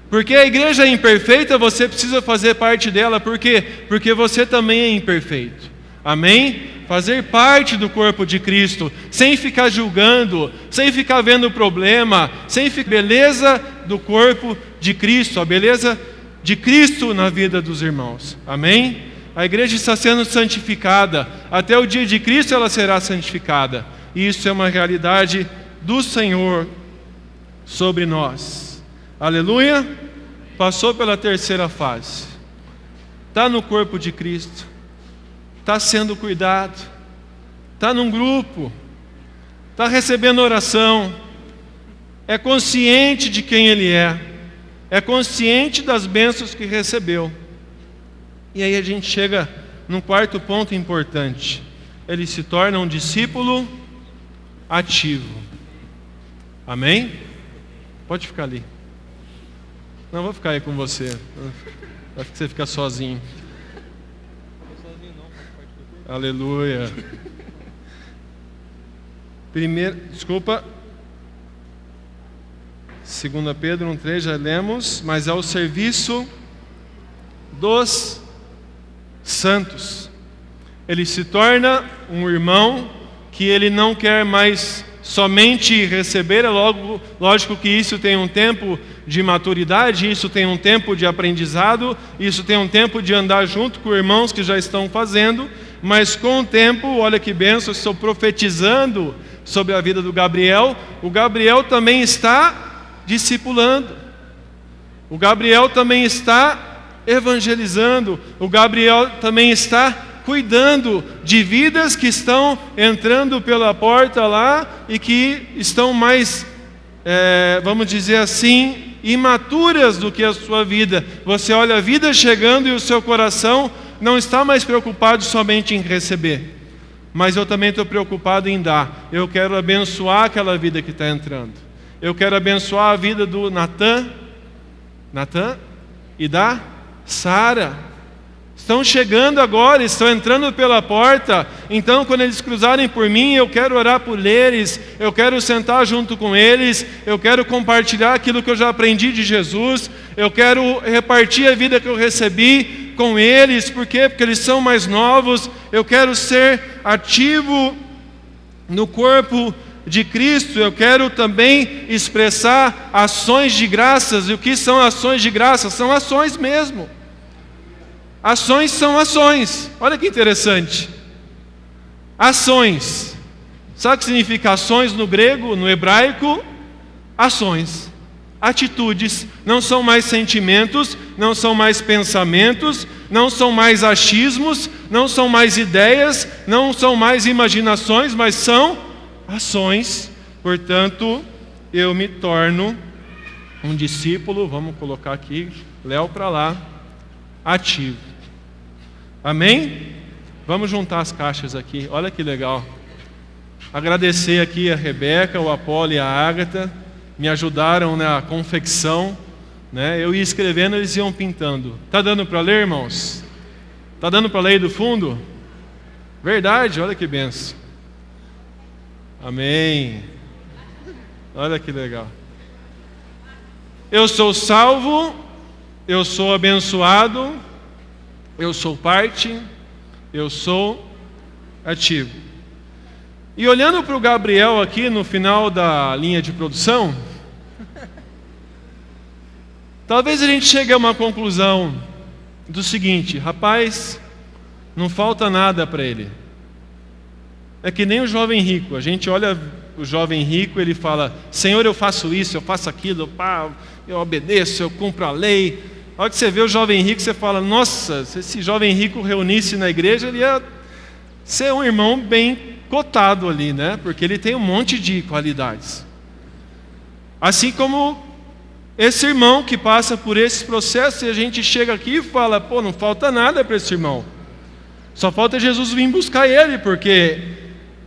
Porque a igreja é imperfeita, você precisa fazer parte dela. Por quê? Porque você também é imperfeito. Amém? Fazer parte do corpo de Cristo, sem ficar julgando, sem ficar vendo o problema, sem ficar beleza do corpo de Cristo, a beleza de Cristo na vida dos irmãos. Amém? A igreja está sendo santificada. Até o dia de Cristo ela será santificada. E isso é uma realidade do Senhor sobre nós. Aleluia! Passou pela terceira fase. Está no corpo de Cristo. Está sendo cuidado. Está num grupo. Está recebendo oração. É consciente de quem Ele é. É consciente das bênçãos que recebeu. E aí a gente chega num quarto ponto importante. Ele se torna um discípulo ativo. Amém? Pode ficar ali. Não, vou ficar aí com você. Vai que você fica sozinho. Aleluia. Desculpa. 2 Pedro 1,3 já lemos. Mas é o serviço dos santos. Ele se torna um irmão que ele não quer mais somente receber. É lógico que isso tem um tempo de maturidade, isso tem um tempo de aprendizado, isso tem um tempo de andar junto com irmãos que já estão fazendo, mas com o tempo, olha que bênção, estou profetizando sobre a vida do Gabriel. O Gabriel também está discipulando, o Gabriel também está evangelizando, o Gabriel também está cuidando de vidas que estão entrando pela porta lá e que estão mais, vamos dizer assim, imaturas do que a sua vida. Você olha a vida chegando e o seu coração não está mais preocupado somente em receber, mas eu também estou preocupado em dar. Eu quero abençoar aquela vida que está entrando. Eu quero abençoar a vida do Natan e da Sara. Estão chegando agora, estão entrando pela porta. Então, quando eles cruzarem por mim, eu quero orar por eles, eu quero sentar junto com eles, eu quero compartilhar aquilo que eu já aprendi de Jesus, eu quero repartir a vida que eu recebi com eles. Por quê? Porque eles são mais novos. Eu quero ser ativo no corpo de Cristo. Eu quero também expressar ações de graças. E o que são ações de graça? São ações mesmo. Ações são ações. Olha que interessante. Ações. Sabe o que significa ações no grego, no hebraico? Ações. Atitudes. Não são mais sentimentos, não são mais pensamentos, não são mais achismos, não são mais ideias, não são mais imaginações, mas são ações. Portanto, eu me torno um discípulo, vamos colocar aqui, Léo para lá, ativo. Amém? Vamos juntar as caixas aqui, olha que legal. Agradecer aqui a Rebeca, o Apolo e a Ágata, me ajudaram na confecção, né? Eu ia escrevendo, eles iam pintando. Está dando para ler, irmãos? Está dando para ler aí do fundo? Verdade, olha que benção. Amém. Olha que legal. Eu sou salvo, eu sou abençoado, eu sou parte, eu sou ativo. E olhando para o Gabriel aqui no final da linha de produção, talvez a gente chegue a uma conclusão do seguinte: rapaz, não falta nada para ele. É que nem o jovem rico. A gente olha o jovem rico, ele fala: Senhor, eu faço isso, eu faço aquilo, eu obedeço, eu cumpro a lei. A hora que você vê o jovem rico, você fala: nossa, se esse jovem rico reunisse na igreja, ele ia ser um irmão bem cotado ali, né? Porque ele tem um monte de qualidades. Assim como esse irmão que passa por esses processos, e a gente chega aqui e fala: pô, não falta nada para esse irmão. Só falta Jesus vir buscar ele, porque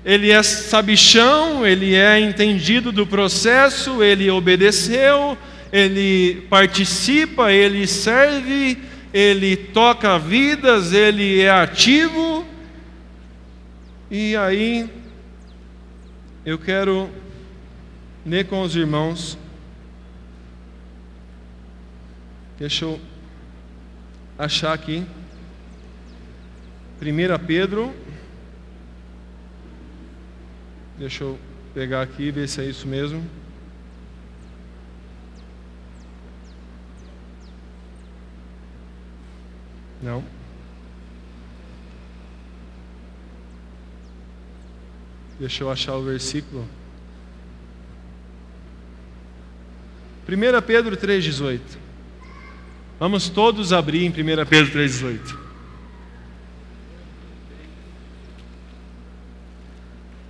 ele é sabichão, ele é entendido do processo, ele obedeceu, ele participa, ele serve, ele toca vidas, ele é ativo. E aí, eu quero ler com os irmãos. Deixa eu achar aqui. 1 Pedro. Deixa eu pegar aqui e ver se é isso mesmo. Não. Deixa eu achar o versículo. 1 Pedro 3,18. Vamos todos abrir em 1 Pedro 3,18.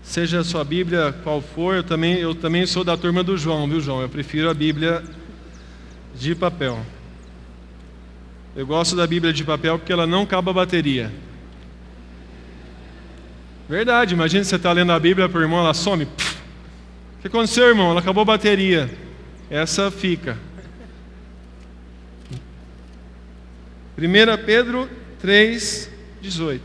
Seja a sua Bíblia qual for, eu também sou da turma do João, viu, João? Eu prefiro a Bíblia de papel. Eu gosto da Bíblia de papel porque ela não acaba a bateria. Verdade, imagina você está lendo a Bíblia para o irmão, ela some. Pff. O que aconteceu, irmão? Ela acabou a bateria. Essa fica. 1 Pedro 3,18.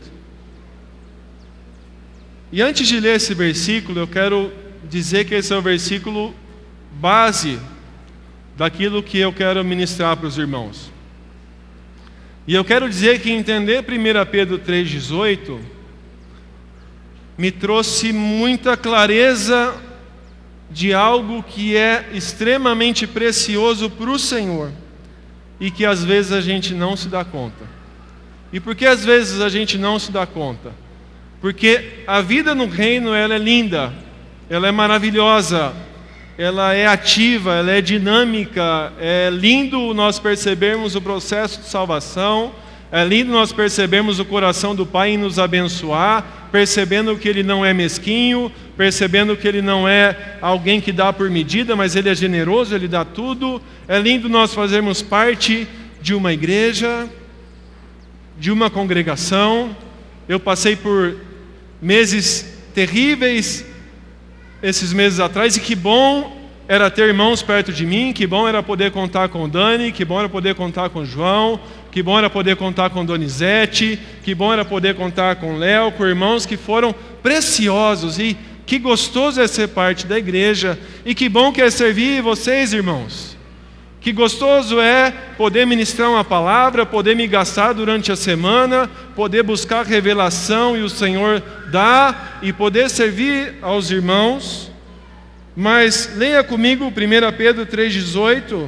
E antes de ler esse versículo, eu quero dizer que esse é o versículo base daquilo que eu quero ministrar para os irmãos. E eu quero dizer que entender 1 Pedro 3,18 me trouxe muita clareza de algo que é extremamente precioso para o Senhor e que às vezes a gente não se dá conta. E por que às vezes a gente não se dá conta? Porque a vida no reino, ela é linda, ela é maravilhosa, ela é ativa, ela é dinâmica, é lindo nós percebermos o processo de salvação, é lindo nós percebermos o coração do Pai em nos abençoar, percebendo que Ele não é mesquinho, percebendo que Ele não é alguém que dá por medida, mas Ele é generoso, Ele dá tudo. É lindo nós fazermos parte de uma igreja, de uma congregação. Eu passei por meses terríveis esses meses atrás, e que bom era ter irmãos perto de mim, que bom era poder contar com o Dani, que bom era poder contar com o João, que bom era poder contar com Donizete, que bom era poder contar com o Léo, com irmãos que foram preciosos, e que gostoso é ser parte da igreja, e que bom que é servir vocês, irmãos. Que gostoso é poder ministrar uma palavra, poder me gastar durante a semana, poder buscar revelação e o Senhor dá, e poder servir aos irmãos. Mas leia comigo 1 Pedro 3,18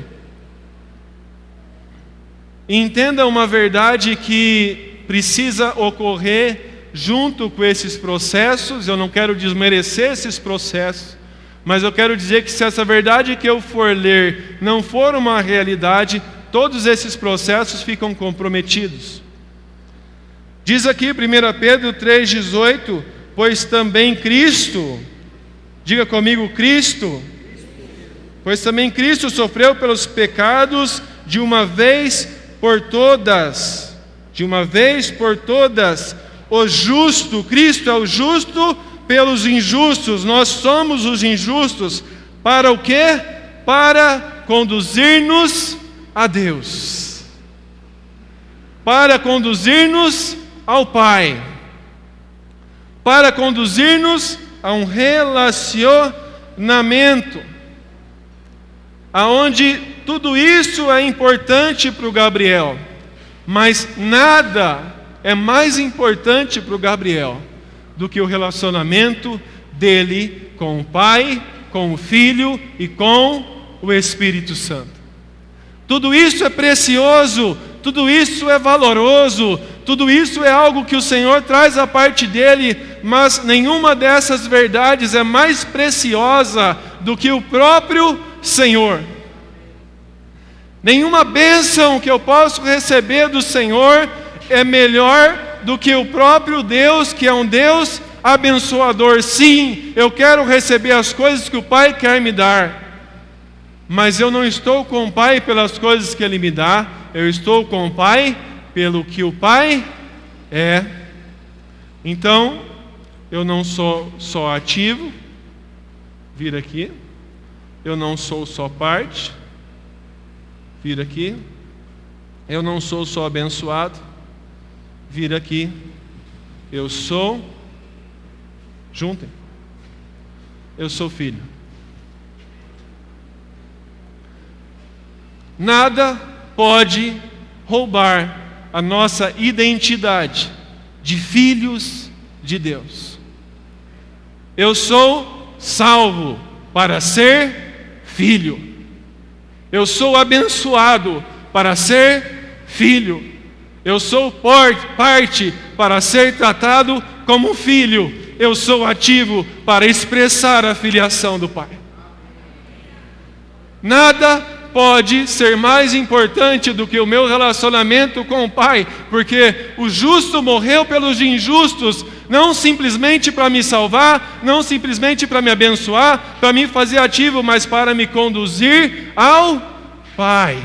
e entenda uma verdade que precisa ocorrer junto com esses processos. Eu não quero desmerecer esses processos, mas eu quero dizer que se essa verdade que eu for ler não for uma realidade, todos esses processos ficam comprometidos. Diz aqui 1 Pedro 3,18, pois também Cristo, diga comigo, Cristo, pois também Cristo sofreu pelos pecados de uma vez por todas, o justo, Cristo é o justo pelos injustos, nós somos os injustos, para o quê? Para conduzir-nos a Deus, para conduzir-nos ao Pai, para conduzir-nos a um relacionamento, aonde tudo isso é importante para o Gabriel, mas nada é mais importante para o Gabriel do que o relacionamento dele com o Pai, com o Filho e com o Espírito Santo. Tudo isso é precioso, tudo isso é valoroso, tudo isso é algo que o Senhor traz à parte dele, mas nenhuma dessas verdades é mais preciosa do que o próprio Senhor. Nenhuma bênção que eu posso receber do Senhor é melhor do que o próprio Deus, que é um Deus abençoador. Sim, eu quero receber as coisas que o Pai quer me dar, mas eu não estou com o Pai pelas coisas que Ele me dá, eu estou com o Pai pelo que o Pai é. Então, eu não sou só ativo, vira aqui, eu não sou só parte, vira aqui, eu não sou só abençoado, vira aqui, eu sou, juntem, eu sou filho. Nada pode roubar a nossa identidade de filhos de Deus. Eu sou salvo para ser filho. Eu sou abençoado para ser filho. Eu sou parte para ser tratado como filho. eu sou ativo para expressar a filiação do Pai. Nada pode ser mais importante do que o meu relacionamento com o Pai, porque o justo morreu pelos injustos, não simplesmente para me salvar, não simplesmente para me abençoar, para me fazer ativo, mas para me conduzir ao Pai.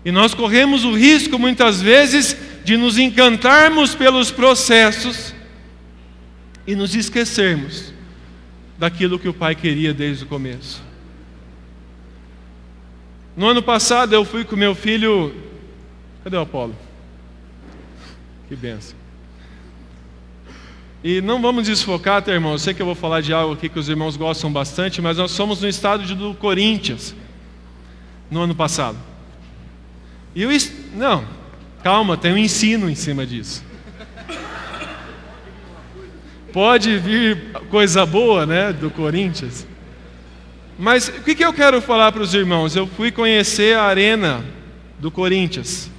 E nós corremos o risco, muitas vezes, de nos encantarmos pelos processos e nos esquecermos daquilo que o Pai queria desde o começo. No ano passado eu fui com meu filho... Cadê o Apolo? Que bênção. E não vamos desfocar, tá, irmão? Eu sei que eu vou falar de algo aqui que os irmãos gostam bastante, mas nós fomos no estádio do Corinthians no ano passado. Não, calma, tem um ensino em cima disso. Pode vir coisa boa, né, do Corinthians. Mas o que eu quero falar para os irmãos? Eu fui conhecer a arena do Corinthians.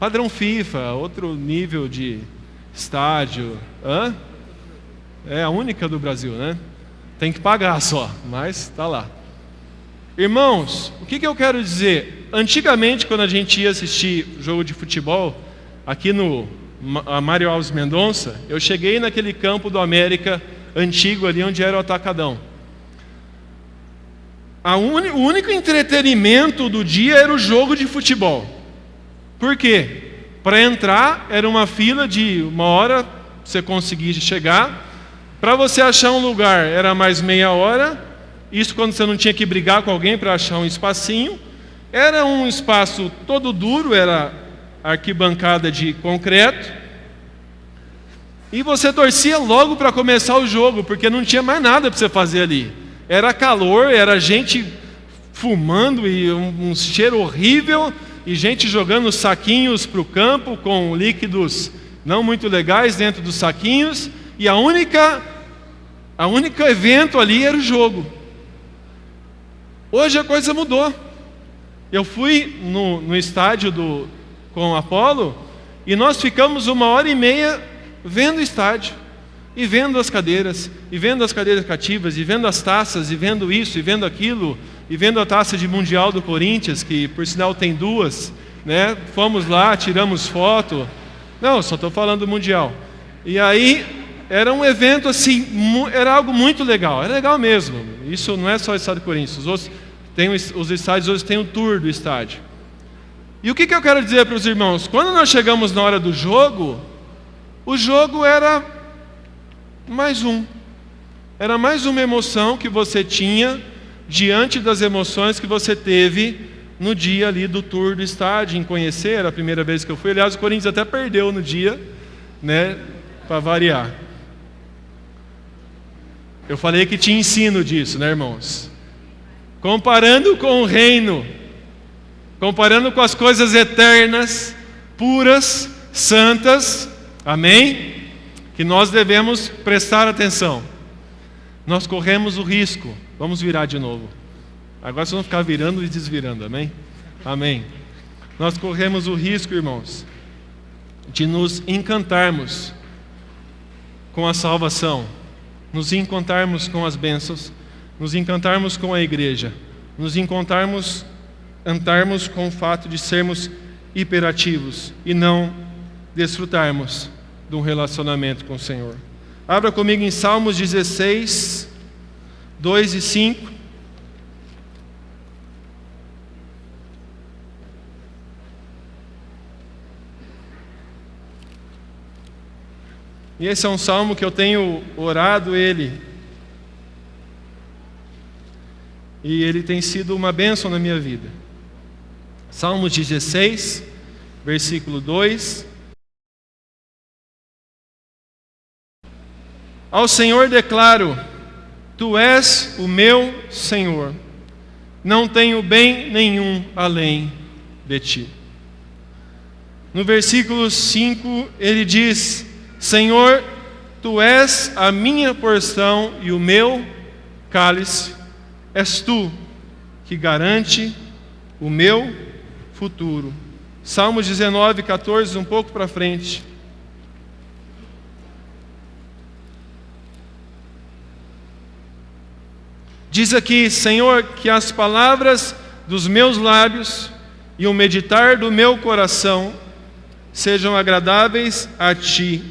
Padrão FIFA, outro nível de estádio. É a única do Brasil, né? Tem que pagar só, mas está lá. Irmãos, o que eu quero dizer? Antigamente, quando a gente ia assistir jogo de futebol, aqui no Mário Alves Mendonça, eu cheguei naquele campo do América antigo ali onde era o Atacadão. O único entretenimento do dia era o jogo de futebol. Por quê? Para entrar era uma fila de 1 hora, você conseguia chegar. Para você achar um lugar era mais meia hora. Isso quando você não tinha que brigar com alguém para achar um espacinho. Era um espaço todo duro, era arquibancada de concreto. E você torcia logo para começar o jogo, porque não tinha mais nada para você fazer ali. Era calor, era gente fumando e um cheiro horrível, e gente jogando saquinhos para o campo com líquidos não muito legais dentro dos saquinhos, e a única evento ali era o jogo. Hoje a coisa mudou. Eu fui no estádio com o Apolo, e nós ficamos 1h30 vendo o estádio. E vendo as cadeiras, e vendo as cadeiras cativas, e vendo as taças, e vendo isso, e vendo aquilo, e vendo a taça de Mundial do Corinthians, que por sinal tem 2, né? Fomos lá, tiramos foto. Não, só estou falando do Mundial. E aí, era um evento assim, era algo muito legal, era legal mesmo. Isso não é só o estádio do Corinthians, os estádios hoje têm o tour do estádio. E o que eu quero dizer para os irmãos? Quando nós chegamos na hora do jogo, o jogo era Era mais uma emoção que você tinha diante das emoções que você teve no dia ali do tour do estádio, em conhecer. Era a primeira vez que eu fui. Aliás, o Corinthians até perdeu no dia, né, para variar. Eu falei que tinha ensino disso, né, irmãos? Comparando com o reino, comparando com as coisas eternas, puras, santas, amém? Que nós devemos prestar atenção. Nós corremos o risco. Vamos virar de novo. Agora vocês vão ficar virando e desvirando, amém? Amém. Nós corremos o risco, irmãos, de nos encantarmos com a salvação, nos encantarmos com as bênçãos, nos encantarmos com a igreja, nos encantarmos com o fato de sermos hiperativos e não desfrutarmos de um relacionamento com o Senhor. Abra comigo em Salmos 16, 2 e 5. E esse é um salmo que eu tenho orado ele. E ele tem sido uma bênção na minha vida. Salmos 16, versículo 2. Ao Senhor declaro: Tu és o meu Senhor, não tenho bem nenhum além de Ti. No versículo 5 ele diz: Senhor, Tu és a minha porção e o meu cálice, és Tu que garante o meu futuro. Salmos 19, 14, um pouco para frente. Diz aqui: Senhor, que as palavras dos meus lábios e o meditar do meu coração sejam agradáveis a Ti,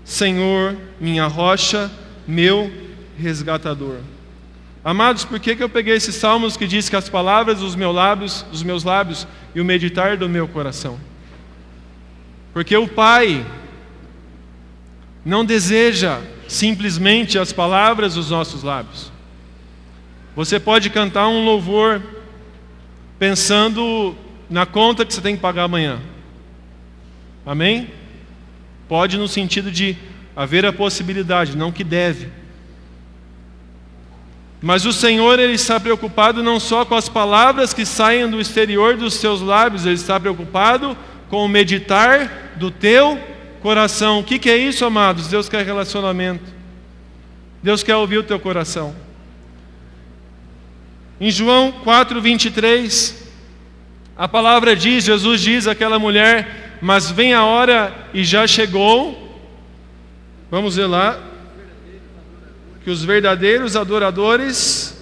Senhor, minha rocha, meu resgatador. Amados, por que eu peguei esses salmos que diz que as palavras dos meus lábios e o meditar do meu coração? Porque o Pai não deseja simplesmente as palavras dos nossos lábios. Você pode cantar um louvor pensando na conta que você tem que pagar amanhã. Amém? Pode, no sentido de haver a possibilidade, não que deve. Mas o Senhor, Ele está preocupado não só com as palavras que saem do exterior dos seus lábios, Ele está preocupado com o meditar do teu coração. O que é isso, amados? Deus quer relacionamento. Deus quer ouvir o teu coração. Em João 4:23, a palavra diz, Jesus diz àquela mulher: mas vem a hora e já chegou. Vamos ver lá. Que os verdadeiros adoradores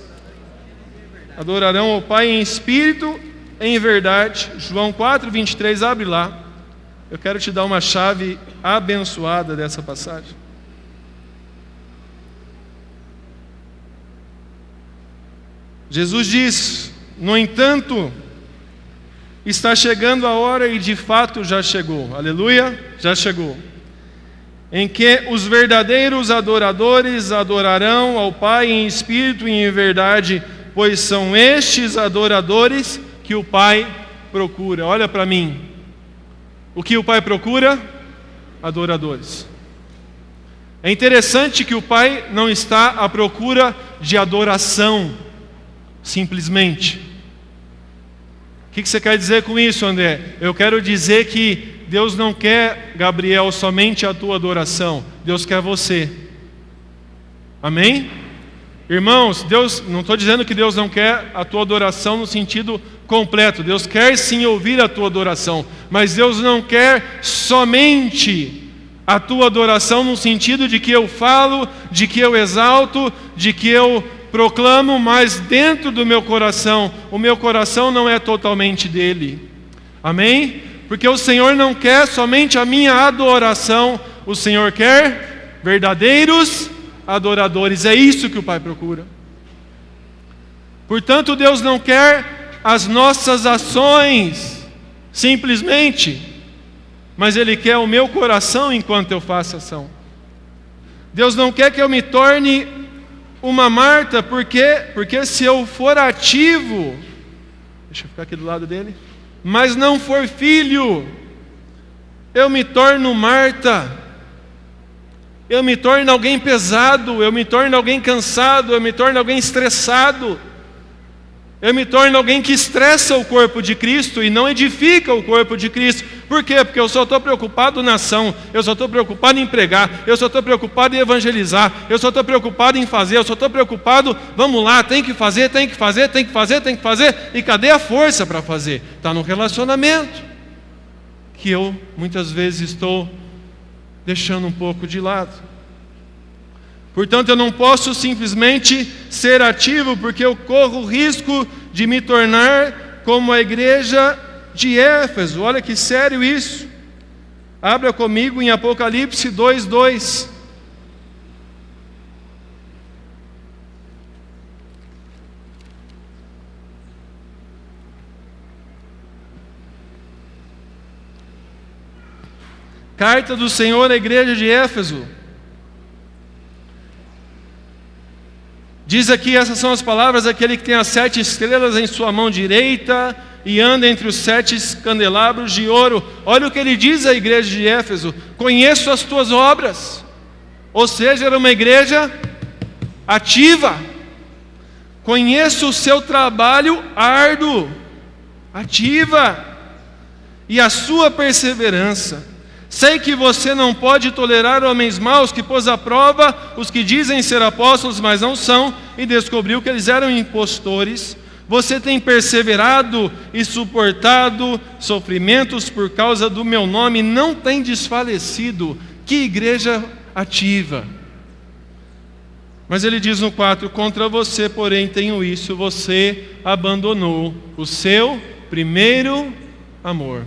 adorarão ao Pai em espírito e em verdade. João 4:23, abre lá. Eu quero te dar uma chave abençoada dessa passagem. Jesus diz: no entanto, está chegando a hora, e de fato já chegou, aleluia, já chegou, em que os verdadeiros adoradores adorarão ao Pai em espírito e em verdade, pois são estes adoradores que o Pai procura. Olha para mim, o que o Pai procura? Adoradores. É interessante que o Pai não está à procura de adoração, simplesmente. O que você quer dizer com isso, André? Eu quero dizer que Deus não quer, Gabriel, somente a tua adoração. Deus quer você. Amém? Irmãos, Deus, não estou dizendo que Deus não quer a tua adoração no sentido completo. Deus quer sim ouvir a tua adoração. Mas Deus não quer somente a tua adoração no sentido de que eu falo, de que eu exalto, de que eu proclamo, mas dentro do meu coração, o meu coração não é totalmente dele. Amém? Porque o Senhor não quer somente a minha adoração, o Senhor quer verdadeiros adoradores. É isso que o Pai procura. Portanto, Deus não quer as nossas ações simplesmente, mas Ele quer o meu coração enquanto eu faço ação. Deus não quer que eu me torne uma Marta, porque se eu for ativo, deixa eu ficar aqui do lado dele, mas não for filho, eu me torno Marta, eu me torno alguém pesado, eu me torno alguém cansado, eu me torno alguém estressado, eu me torno alguém que estressa o corpo de Cristo e não edifica o corpo de Cristo. Por quê? Porque eu só estou preocupado na ação, eu só estou preocupado em pregar, eu só estou preocupado em evangelizar, eu só estou preocupado em fazer, eu só estou preocupado, vamos lá, tem que fazer, e cadê a força para fazer? Está no relacionamento, que eu muitas vezes estou deixando um pouco de lado. Portanto, eu não posso simplesmente ser ativo, porque eu corro o risco de me tornar como a igreja de Éfeso. Olha que sério isso. Abra comigo em Apocalipse 2:2. Carta do Senhor à igreja de Éfeso. Diz aqui, essas são as palavras: aquele que tem as 7 estrelas em sua mão direita e anda entre os 7 candelabros de ouro. Olha o que ele diz à igreja de Éfeso: conheço as tuas obras. Ou seja, era uma igreja ativa. Conheço o seu trabalho árduo, ativa, e a sua perseverança. Sei que você não pode tolerar homens maus, que pôs à prova os que dizem ser apóstolos, mas não são, e descobriu que eles eram impostores. Você tem perseverado e suportado sofrimentos por causa do meu nome, não tem desfalecido. Que igreja ativa! Mas ele diz no 4: contra você, porém, tenho isso: você abandonou o seu primeiro amor.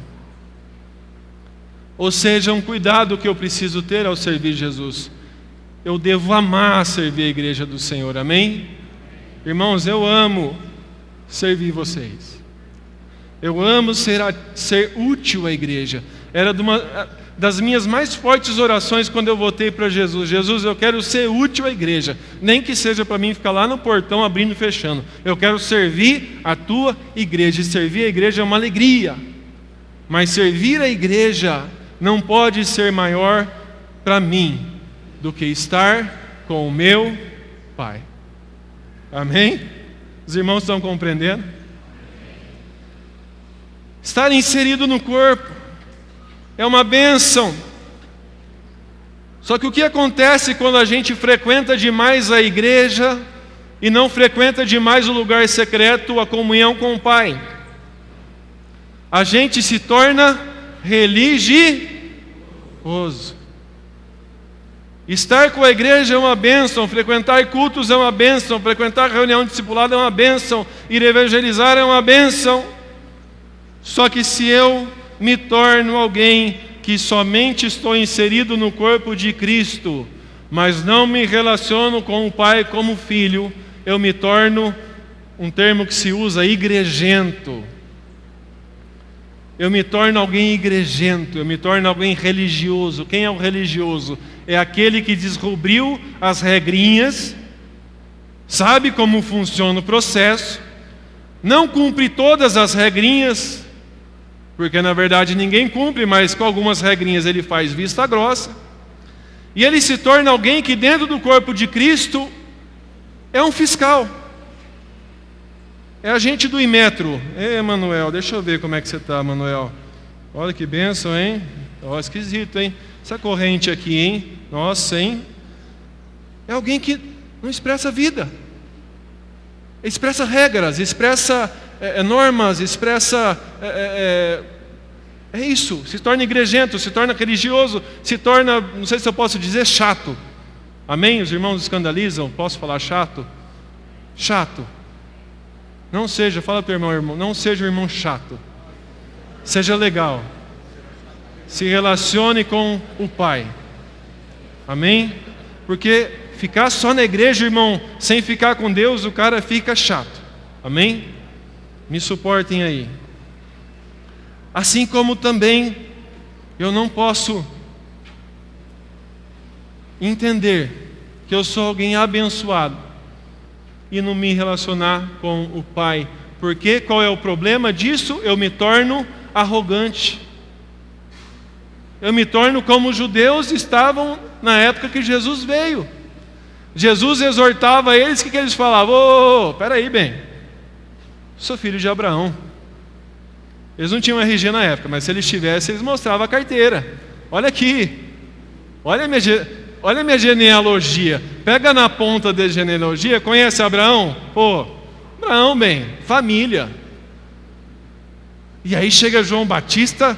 Ou seja, um cuidado que eu preciso ter ao servir Jesus. Eu devo amar servir a igreja do Senhor, amém? Irmãos, eu amo servir vocês. Eu amo ser útil à igreja. Era das minhas mais fortes orações quando eu voltei para Jesus. Jesus, eu quero ser útil à igreja. Nem que seja para mim ficar lá no portão abrindo e fechando. Eu quero servir a tua igreja. E servir a igreja é uma alegria. Mas servir a igreja não pode ser maior para mim do que estar com o meu Pai. Amém? Os irmãos estão compreendendo? Estar inserido no corpo é uma bênção. Só que o que acontece quando a gente frequenta demais a igreja e não frequenta demais o lugar secreto, a comunhão com o Pai? A gente se torna religioso. Estar com a igreja é uma bênção, frequentar cultos é uma bênção, frequentar reunião discipulada é uma bênção, ir evangelizar é uma bênção. Só que se eu me torno alguém que somente estou inserido no corpo de Cristo, mas não me relaciono com o Pai como filho, eu me torno, um termo que se usa, igrejento. Eu me torno alguém igrejento, eu me torno alguém religioso. Quem é o religioso? É aquele que descobriu as regrinhas, sabe como funciona o processo, não cumpre todas as regrinhas, porque na verdade ninguém cumpre, mas com algumas regrinhas ele faz vista grossa, e ele se torna alguém que dentro do corpo de Cristo é um fiscal. É agente do Imetro. Ei, Manuel, deixa eu ver como é que você está, Manuel. Olha que bênção, hein? Ó, esquisito, hein? Essa corrente aqui, hein? Nossa, hein? É alguém que não expressa vida. Expressa regras, expressa normas, expressa... é isso. Se torna igrejento, se torna religioso, se torna, não sei se eu posso dizer, chato. Amém? Os irmãos escandalizam. Posso falar chato? Chato. Não seja, fala para o irmão, não seja um irmão chato. Seja legal. Se relacione com o Pai. Amém? Porque ficar só na igreja, irmão, sem ficar com Deus, o cara fica chato. Amém? Me suportem aí. Assim como também eu não posso entender que eu sou alguém abençoado e não me relacionar com o Pai. Porque qual é o problema disso? Eu me torno arrogante. Eu me torno como os judeus estavam na época que Jesus veio. Jesus exortava eles, o que eles falavam? Peraí, bem, sou filho de Abraão. Eles não tinham RG na época, mas se eles tivessem, eles mostravam a carteira. Olha aqui, olha a minha genealogia. Pega na ponta da genealogia. Conhece Abraão? Abraão, bem, família. E aí chega João Batista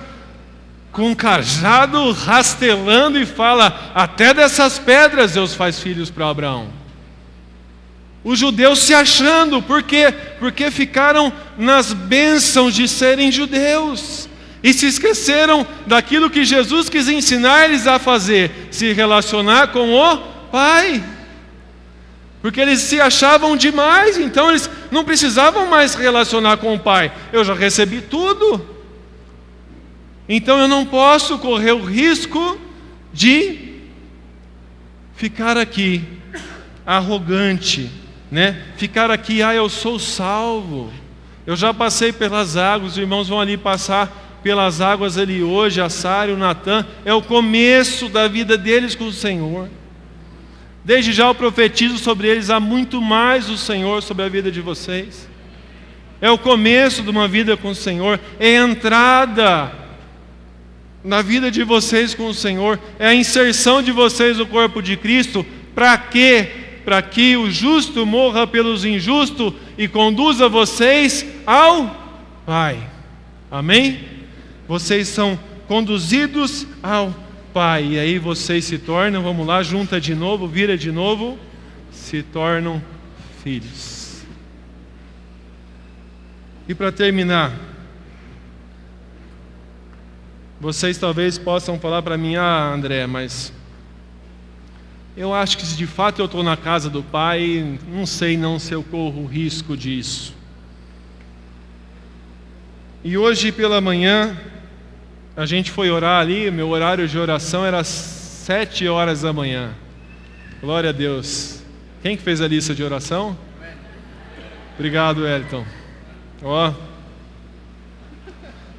com um cajado rastelando e fala: até dessas pedras Deus faz filhos para Abraão. Os judeus se achando, por quê? Porque ficaram nas bênçãos de serem judeus e se esqueceram daquilo que Jesus quis ensinar eles a fazer: se relacionar com o Pai. Porque eles se achavam demais, então eles não precisavam mais se relacionar com o Pai. Eu já recebi tudo, então eu não posso correr o risco de ficar aqui arrogante, né? Ficar aqui, eu sou salvo, eu já passei pelas águas. Os irmãos vão ali passar pelas águas ali hoje, a Sara e o Natan. É o começo da vida deles com o Senhor. Desde já eu profetizo sobre eles: há muito mais do Senhor sobre a vida de vocês. É o começo de uma vida com o Senhor, é a entrada na vida de vocês com o Senhor, é a inserção de vocês no corpo de Cristo. Para quê? Para que o justo morra pelos injustos e conduza vocês ao Pai. Amém? Vocês são conduzidos ao Pai. E aí vocês se tornam, vamos lá, junta de novo, vira de novo, se tornam filhos. E para terminar, vocês talvez possam falar para mim: André, mas eu acho que se de fato eu estou na casa do Pai, não sei não se eu corro o risco disso. E hoje pela manhã, a gente foi orar ali, meu horário de oração era 7 horas da manhã. Glória a Deus. Quem que fez a lista de oração? Obrigado, Wellington. A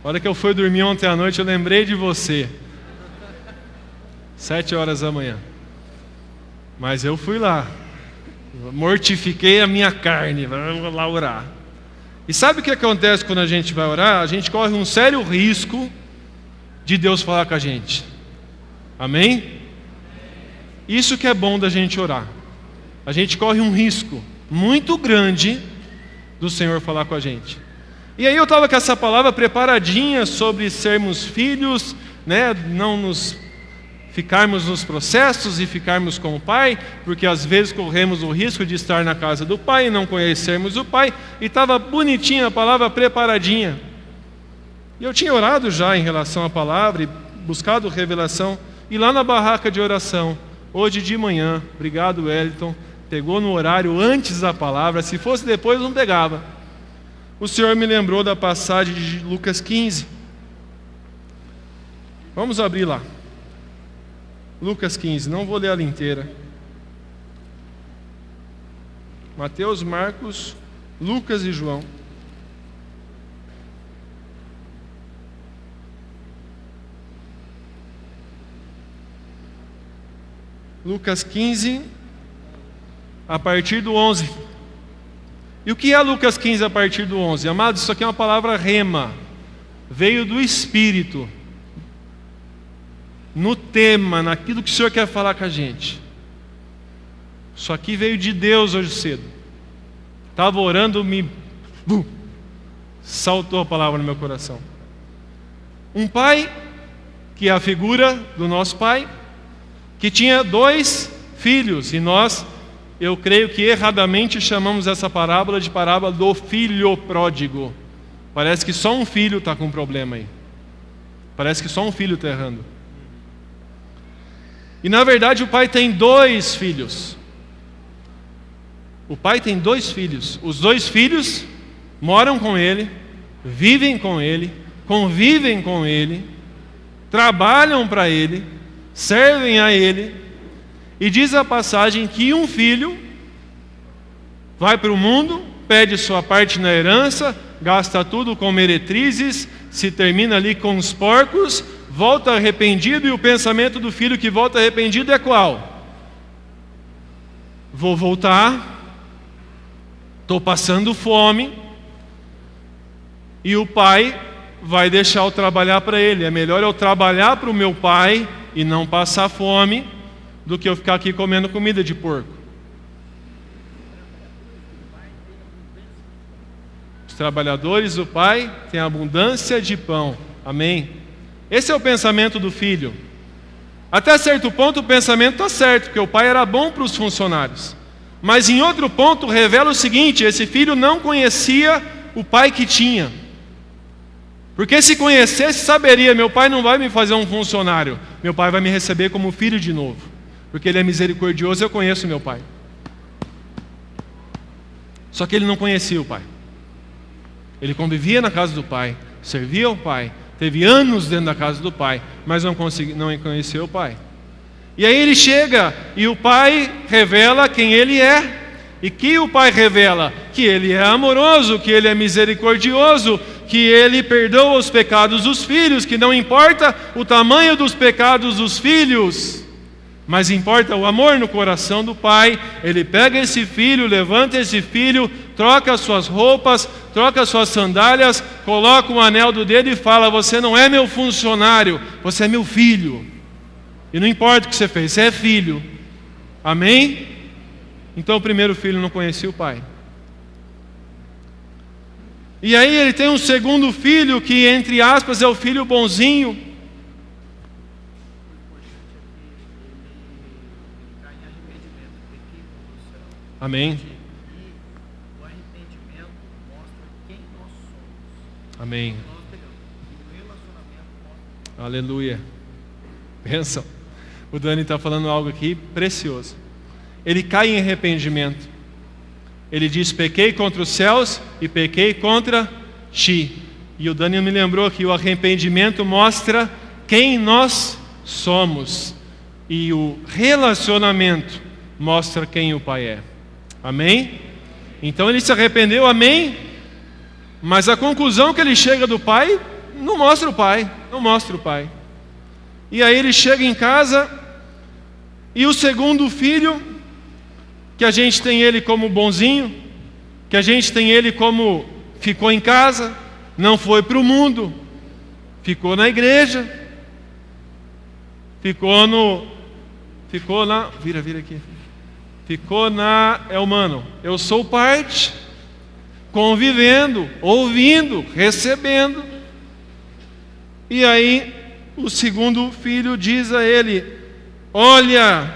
hora que eu fui dormir ontem à noite, eu lembrei de você. 7 horas da manhã. Mas eu fui lá. Mortifiquei a minha carne. Vamos lá orar. E sabe o que acontece quando a gente vai orar? A gente corre um sério risco de Deus falar com a gente. Amém? Isso que é bom da gente orar. A gente corre um risco muito grande do Senhor falar com a gente. E aí eu estava com essa palavra preparadinha sobre sermos filhos, né? Não nos ficarmos nos processos e ficarmos com o Pai, porque às vezes corremos o risco de estar na casa do Pai e não conhecermos o Pai. E estava bonitinha a palavra, preparadinha. E eu tinha orado já em relação à palavra e buscado revelação. E lá na barraca de oração, hoje de manhã, obrigado Wellington, pegou no horário antes da palavra, se fosse depois não pegava. O Senhor me lembrou da passagem de Lucas 15. Vamos abrir lá. Lucas 15, não vou ler ela inteira. Mateus, Marcos, Lucas e João. Lucas 15, a partir do 11. E o que é Lucas 15 a partir do 11? Amados, isso aqui é uma palavra rema. Veio do Espírito. No tema, naquilo que o Senhor quer falar com a gente. Isso aqui veio de Deus hoje cedo. Estava orando, saltou a palavra no meu coração. Um pai, que é a figura do nosso pai, que tinha 2 filhos, e nós, eu creio que erradamente chamamos essa parábola de parábola do filho pródigo. Parece que só um filho está com problema aí. Parece que só um filho está errando. E na verdade o pai tem 2 filhos. O pai tem 2 filhos. Os 2 filhos moram com ele, vivem com ele, convivem com ele, trabalham para ele, servem a ele. E diz a passagem que um filho vai para o mundo, pede sua parte na herança, gasta tudo com meretrizes, se termina ali com os porcos, volta arrependido, e o pensamento do filho que volta arrependido é qual? Vou voltar, estou passando fome, e o pai vai deixar eu trabalhar para ele. É melhor eu trabalhar para o meu pai e não passar fome, do que eu ficar aqui comendo comida de porco. Os trabalhadores do pai têm abundância de pão. Amém? Esse é o pensamento do filho. Até certo ponto o pensamento está certo, porque o pai era bom para os funcionários. Mas em outro ponto revela o seguinte: esse filho não conhecia o pai que tinha. Porque se conhecesse, saberia: meu pai não vai me fazer um funcionário, meu pai vai me receber como filho de novo, porque ele é misericordioso, eu conheço meu pai. Só que ele não conhecia o pai. Ele convivia na casa do pai, servia ao pai, teve anos dentro da casa do pai, mas não conhecia o pai. E aí ele chega e o pai revela quem ele é. E que o pai revela? Que ele é amoroso, que ele é misericordioso, que ele perdoa os pecados dos filhos, que não importa o tamanho dos pecados dos filhos, mas importa o amor no coração do pai. Ele pega esse filho, levanta esse filho, troca as suas roupas, troca as suas sandálias, coloca um anel do dedo e fala: você não é meu funcionário, você é meu filho. E não importa o que você fez, você é filho. Amém? Então o primeiro filho não conhecia o pai. E aí ele tem um segundo filho que, entre aspas, é o filho bonzinho. Amém. E o arrependimento mostra quem nós somos. Amém. Nós pegamos. O relacionamento mostra. Aleluia. Bênção. O Dani está falando algo aqui precioso. Ele cai em arrependimento. Ele diz: pequei contra os céus e pequei contra ti. E o Dani me lembrou que o arrependimento mostra quem nós somos. E o relacionamento mostra quem o Pai é. Amém? Então ele se arrependeu, amém? Mas a conclusão que ele chega do Pai não mostra o Pai. Não mostra o Pai. E aí ele chega em casa, e o segundo filho, que a gente tem ele como bonzinho, que a gente tem ele como ficou em casa, não foi para o mundo, ficou na igreja, ficou mano, eu sou parte, convivendo, ouvindo, recebendo. E aí o segundo filho diz a ele: olha,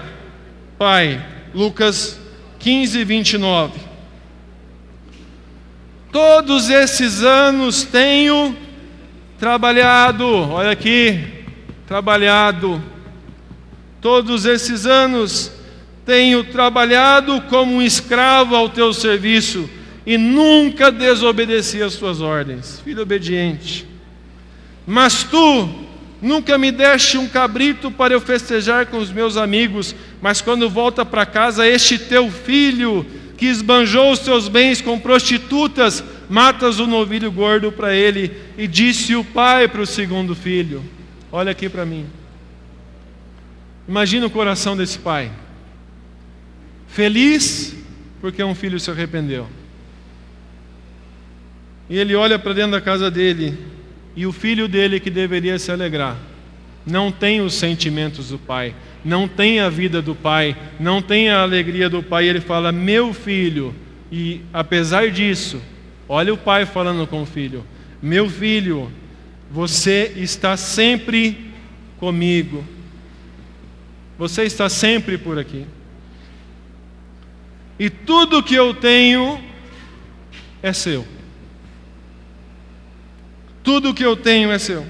pai, Lucas 15, 29. Todos esses anos tenho trabalhado, olha aqui, trabalhado. Todos esses anos tenho trabalhado como um escravo ao teu serviço e nunca desobedeci às tuas ordens. Filho obediente. Mas tu nunca me deste um cabrito para eu festejar com os meus amigos, mas quando volta para casa este teu filho, que esbanjou os teus bens com prostitutas, matas o novilho gordo para ele. E disse o pai para o segundo filho: olha aqui para mim. Imagina o coração desse pai. Feliz porque um filho se arrependeu. E ele olha para dentro da casa dele, e o filho dele, que deveria se alegrar, não tem os sentimentos do pai, não tem a vida do pai, não tem a alegria do pai. E ele fala: meu filho. E apesar disso, olha o pai falando com o filho: meu filho, você está sempre comigo, você está sempre por aqui, e tudo que eu tenho é seu. Tudo que eu tenho é seu.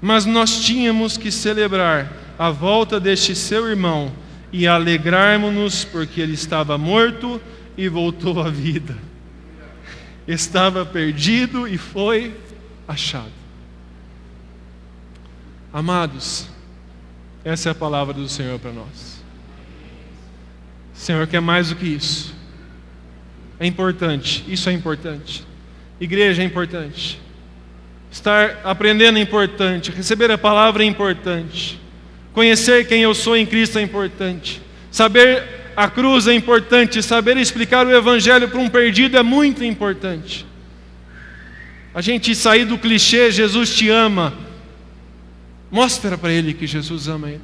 Mas nós tínhamos que celebrar a volta deste seu irmão e alegrarmos-nos, porque ele estava morto e voltou à vida. Estava perdido e foi achado. Amados, essa é a palavra do Senhor para nós. O Senhor quer mais do que isso. É importante, isso é importante. Igreja é importante. Estar aprendendo é importante. Receber a palavra é importante. Conhecer quem eu sou em Cristo é importante. Saber a cruz é importante. Saber explicar o Evangelho para um perdido é muito importante. A gente sair do clichê: Jesus te ama. Mostra para ele que Jesus ama ele.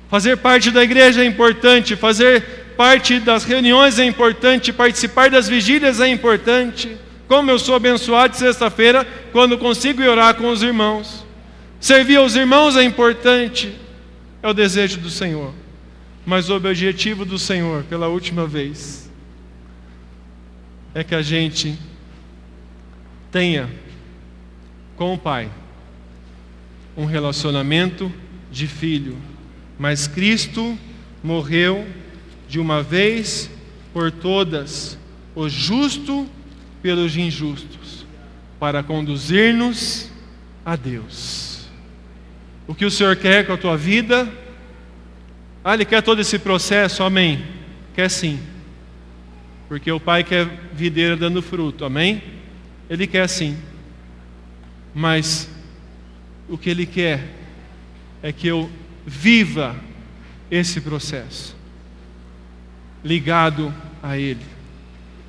Fazer parte da igreja é importante. Fazer parte das reuniões é importante. Participar das vigílias é importante. Como eu sou abençoado de sexta-feira quando consigo ir orar com os irmãos. Servir aos irmãos é importante. É o desejo do Senhor. Mas o objetivo do Senhor, pela última vez, é que a gente tenha com o Pai um relacionamento de filho. Mas Cristo morreu de uma vez por todas, o justo pelos injustos, para conduzir-nos a Deus. O que o Senhor quer com a tua vida? Ele quer todo esse processo? Amém. Quer sim. Porque o Pai quer videira dando fruto, amém? Ele quer sim. Mas o que Ele quer é que eu viva esse processo ligado a Ele.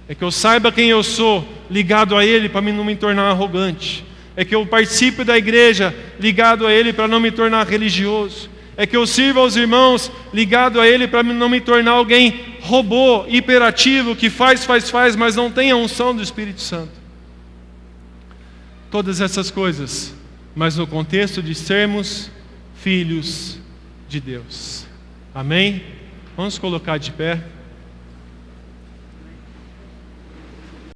É que eu saiba quem eu sou ligado a Ele, para não me tornar arrogante. É que eu participe da igreja ligado a Ele, para não me tornar religioso. É que eu sirva aos irmãos ligado a Ele, para não me tornar alguém robô, hiperativo, que faz, mas não tem a unção do Espírito Santo. Todas essas coisas, mas no contexto de sermos filhos de Deus. Amém? Vamos colocar de pé.